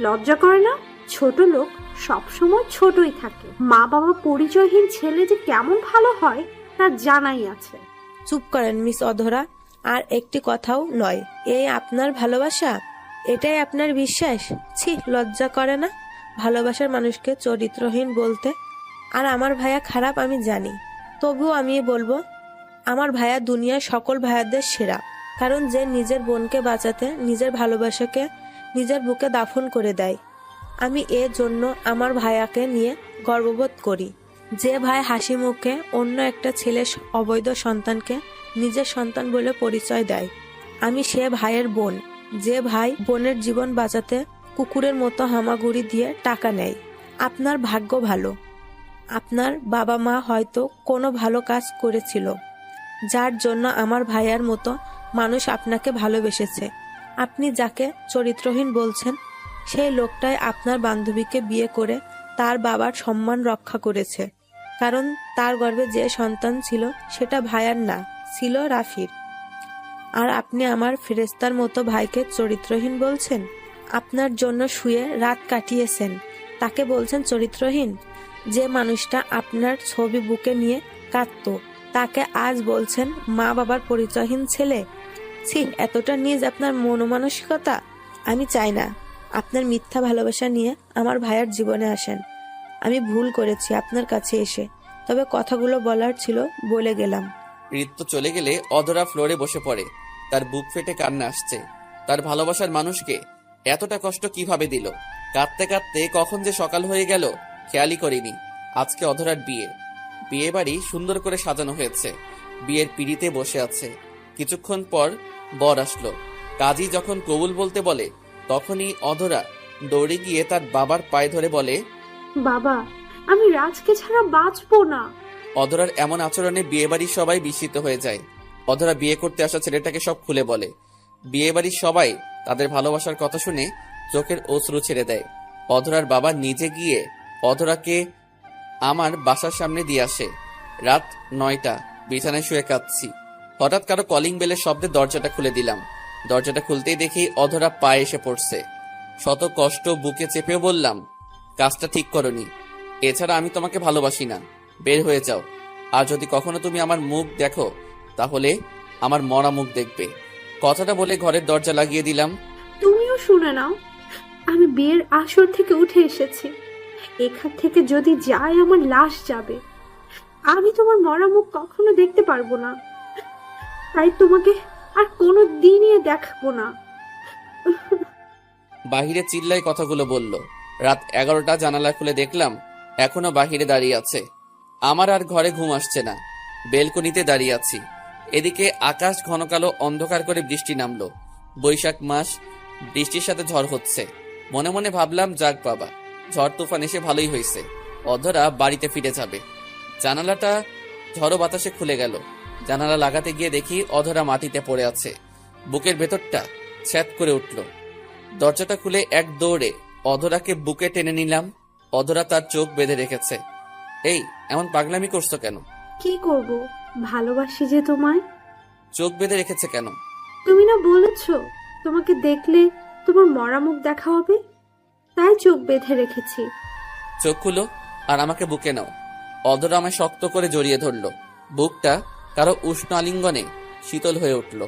Speaker 4: লজ্জা করে না? ছোট লোক সবসময় ছোটই থাকে। মা বাবা পরিচয়হীন ছেলে যে কেমন ভালো হয় তার জানাই আছে।
Speaker 7: চুপ করেন মিস অধরা, আর একটি কথাও নয়। এই আপনার ভালোবাসা, এটাই আপনার বিশ্বাস? ছি, লজ্জা করে না ভালোবাসার মানুষকে চরিত্রহীন বলতে? আর আমার ভাইয়া খারাপ আমি জানি, তবুও আমি বলবো আমার ভাইয়া দুনিয়ার সকল ভাইয়াদের সেরা। কারণ যে নিজের বোনকে বাঁচাতে নিজের ভালোবাসাকে নিজের বুকে দাফন করে দেয়। আমি এর জন্য আমার ভাইয়াকে নিয়ে গর্ববোধ করি। যে ভাই হাসি মুখে অন্য একটা ছেলের অবৈধ সন্তানকে নিজের সন্তান বলে পরিচয় দেয়, আমি সে ভাইয়ের বোন। যে ভাই বোনের জীবন বাঁচাতে কুকুরের মতো হামাগুড়ি দিয়ে টাকা নেয়। আপনার ভাগ্য ভালো, আপনার বাবা মা হয়তো কোনো ভালো কাজ করেছিল, যার জন্য আমার ভাইয়ার মতো মানুষ আপনাকে ভালোবেসেছে। আপনি যাকে চরিত্রহীন বলছেন, সেই লোকটাই আপনার বান্ধবীকে বিয়ে করে তার বাবার সম্মান রক্ষা করেছে। কারণ তার গর্ভে যে সন্তান ছিল সেটা ভাইয়ার না, ছিল রাফির। আর আপনি আমার ফেরেস্তার মতো ভাইকে চরিত্রহীন বলছেন। আপনার জন্য শুয়ে রাত কাটিয়েছেন, তাকে বলছেন চরিত্রহীন? যে মানুষটা আপনার ছবি বুকে নিয়ে কাঁদতো, তাকে আজ বলছেন মা বাবার পরিচয়হীন ছেলে? ছি, এতটা নিজ আপনার মনোমানসিকতা। আমি চাই না আপনার মিথ্যা ভালোবাসা নিয়ে আমার ভাইয়ার জীবনে আসেন। আমি ভুল করেছি আপনার কাছে এসে, তবে কথাগুলো বলার ছিল বলে গেলাম।
Speaker 1: ঋত্য চলে গেলে অধরা ফ্লোরে বসে পড়ে। তার বুক ফেটে কান্না আসছে। তার ভালোবাসার মানুষকে এতটা কষ্ট কিভাবে দিল। কাঁদতে কাঁদতে কখন যে সকাল হয়ে গেল খেয়ালই করিনি। আজকে অধরার বিয়ে। বিয়ে বাড়ি সুন্দর করে সাজানো হয়েছে। বিয়ের পিঁড়িতে বসে আছে। কিছুক্ষণ পর বর আসলো। কাজী যখন কবুল বলতে বলে তখনই অধরা দৌড়ে গিয়ে তার বাবার পায়ে ধরে বলে,
Speaker 4: বাবা, আমি রাজকে ছাড়া বাঁচবো না।
Speaker 1: অধরার এমন আচরণে বিয়েবাড়ির সবাই বিস্মিত হয়ে যায়। অধরা বিয়ে করতে আসা ছেলেটাকে সব খুলে বলে। বিয়েবাড়ির সবাই তাদের ভালোবাসার কথা শুনে চোখের অশ্রু ছেড়ে দেয়। অধরার বাবা নিজে গিয়ে অধরাকে আমার বাসার সামনে দিয়ে আসে। রাত 9টা, বিছানায় শুয়ে কাঁদছি। হঠাৎ কারো কলিং বেলের শব্দে দরজাটা খুলে দিলাম। দরজাটা খুলতেই দেখি অধরা পায়ে এসে পড়ছে। শত কষ্ট বুকে চেপেও বললাম, কাজটা ঠিক করনি। এছাড়া আমি তোমাকে ভালোবাসি না, বের হয়ে যাও। আর যদি কখনো তুমি আমার মুখ দেখো তাহলে আমার মরা মুখ দেখবে। কথাটা বলে ঘরের দরজা লাগিয়ে দিলাম।
Speaker 4: তুমিও শুনে নাও, আমি বিয়ের আসর থেকে উঠে এসেছি। এখান থেকে যদি যায় আমার লাশ যাবে। আমি তোমার মরা মুখ কখনো দেখতে পারবো না, তাই তোমাকে আর কোনো দিনই দেখবো না।
Speaker 1: বাহিরে চিল্লাই কথাগুলো বলল। রাত 11টা, জানালা খুলে দেখলাম এখনো বাহিরে দাঁড়িয়ে আছে। আমার আর ঘরে ঘুম আসছে না। বেলকনিতে দাঁড়িয়ে আছি। এদিকে আকাশ ঘন কালো অন্ধকার করে বৃষ্টি নামলো। বৈশাখ মাস, বৃষ্টির সাথে ঝড় হচ্ছে। মনে মনে ভাবলাম, যাক বাবা, ঝড় তুফান এসে ভালোই হয়েছে, অধরা বাড়িতে ফিরে যাবে। জানালাটা ঝড়ো বাতাসে খুলে গেল। জানালা লাগাতে গিয়ে দেখি অধরা মাটিতে পড়ে আছে। বুকের ভেতরটা ছ্যাদ করে উঠল। দরজাটা খুলে এক দৌড়ে অধরাকে বুকে টেনে নিলাম। অধরা তার চোখ বেঁধে রেখেছে। এই, এমন পাগলামি করছো কেন?
Speaker 4: কি করব, ভালোবাসি যে তোমায়।
Speaker 1: চোখ বেঁধে রেখেছে কেন?
Speaker 4: তুমি না বলেছো তোমাকে দেখলে তোমার মরা মুখ দেখা হবে, তাই চোখ বেঁধে রেখেছি।
Speaker 1: চোখ খুলো আর আমাকে বুকে নাও। অধরা আমায় শক্ত করে জড়িয়ে ধরল। বুকটা কারো উষ্ণ আলিঙ্গনে শীতল হয়ে উঠল।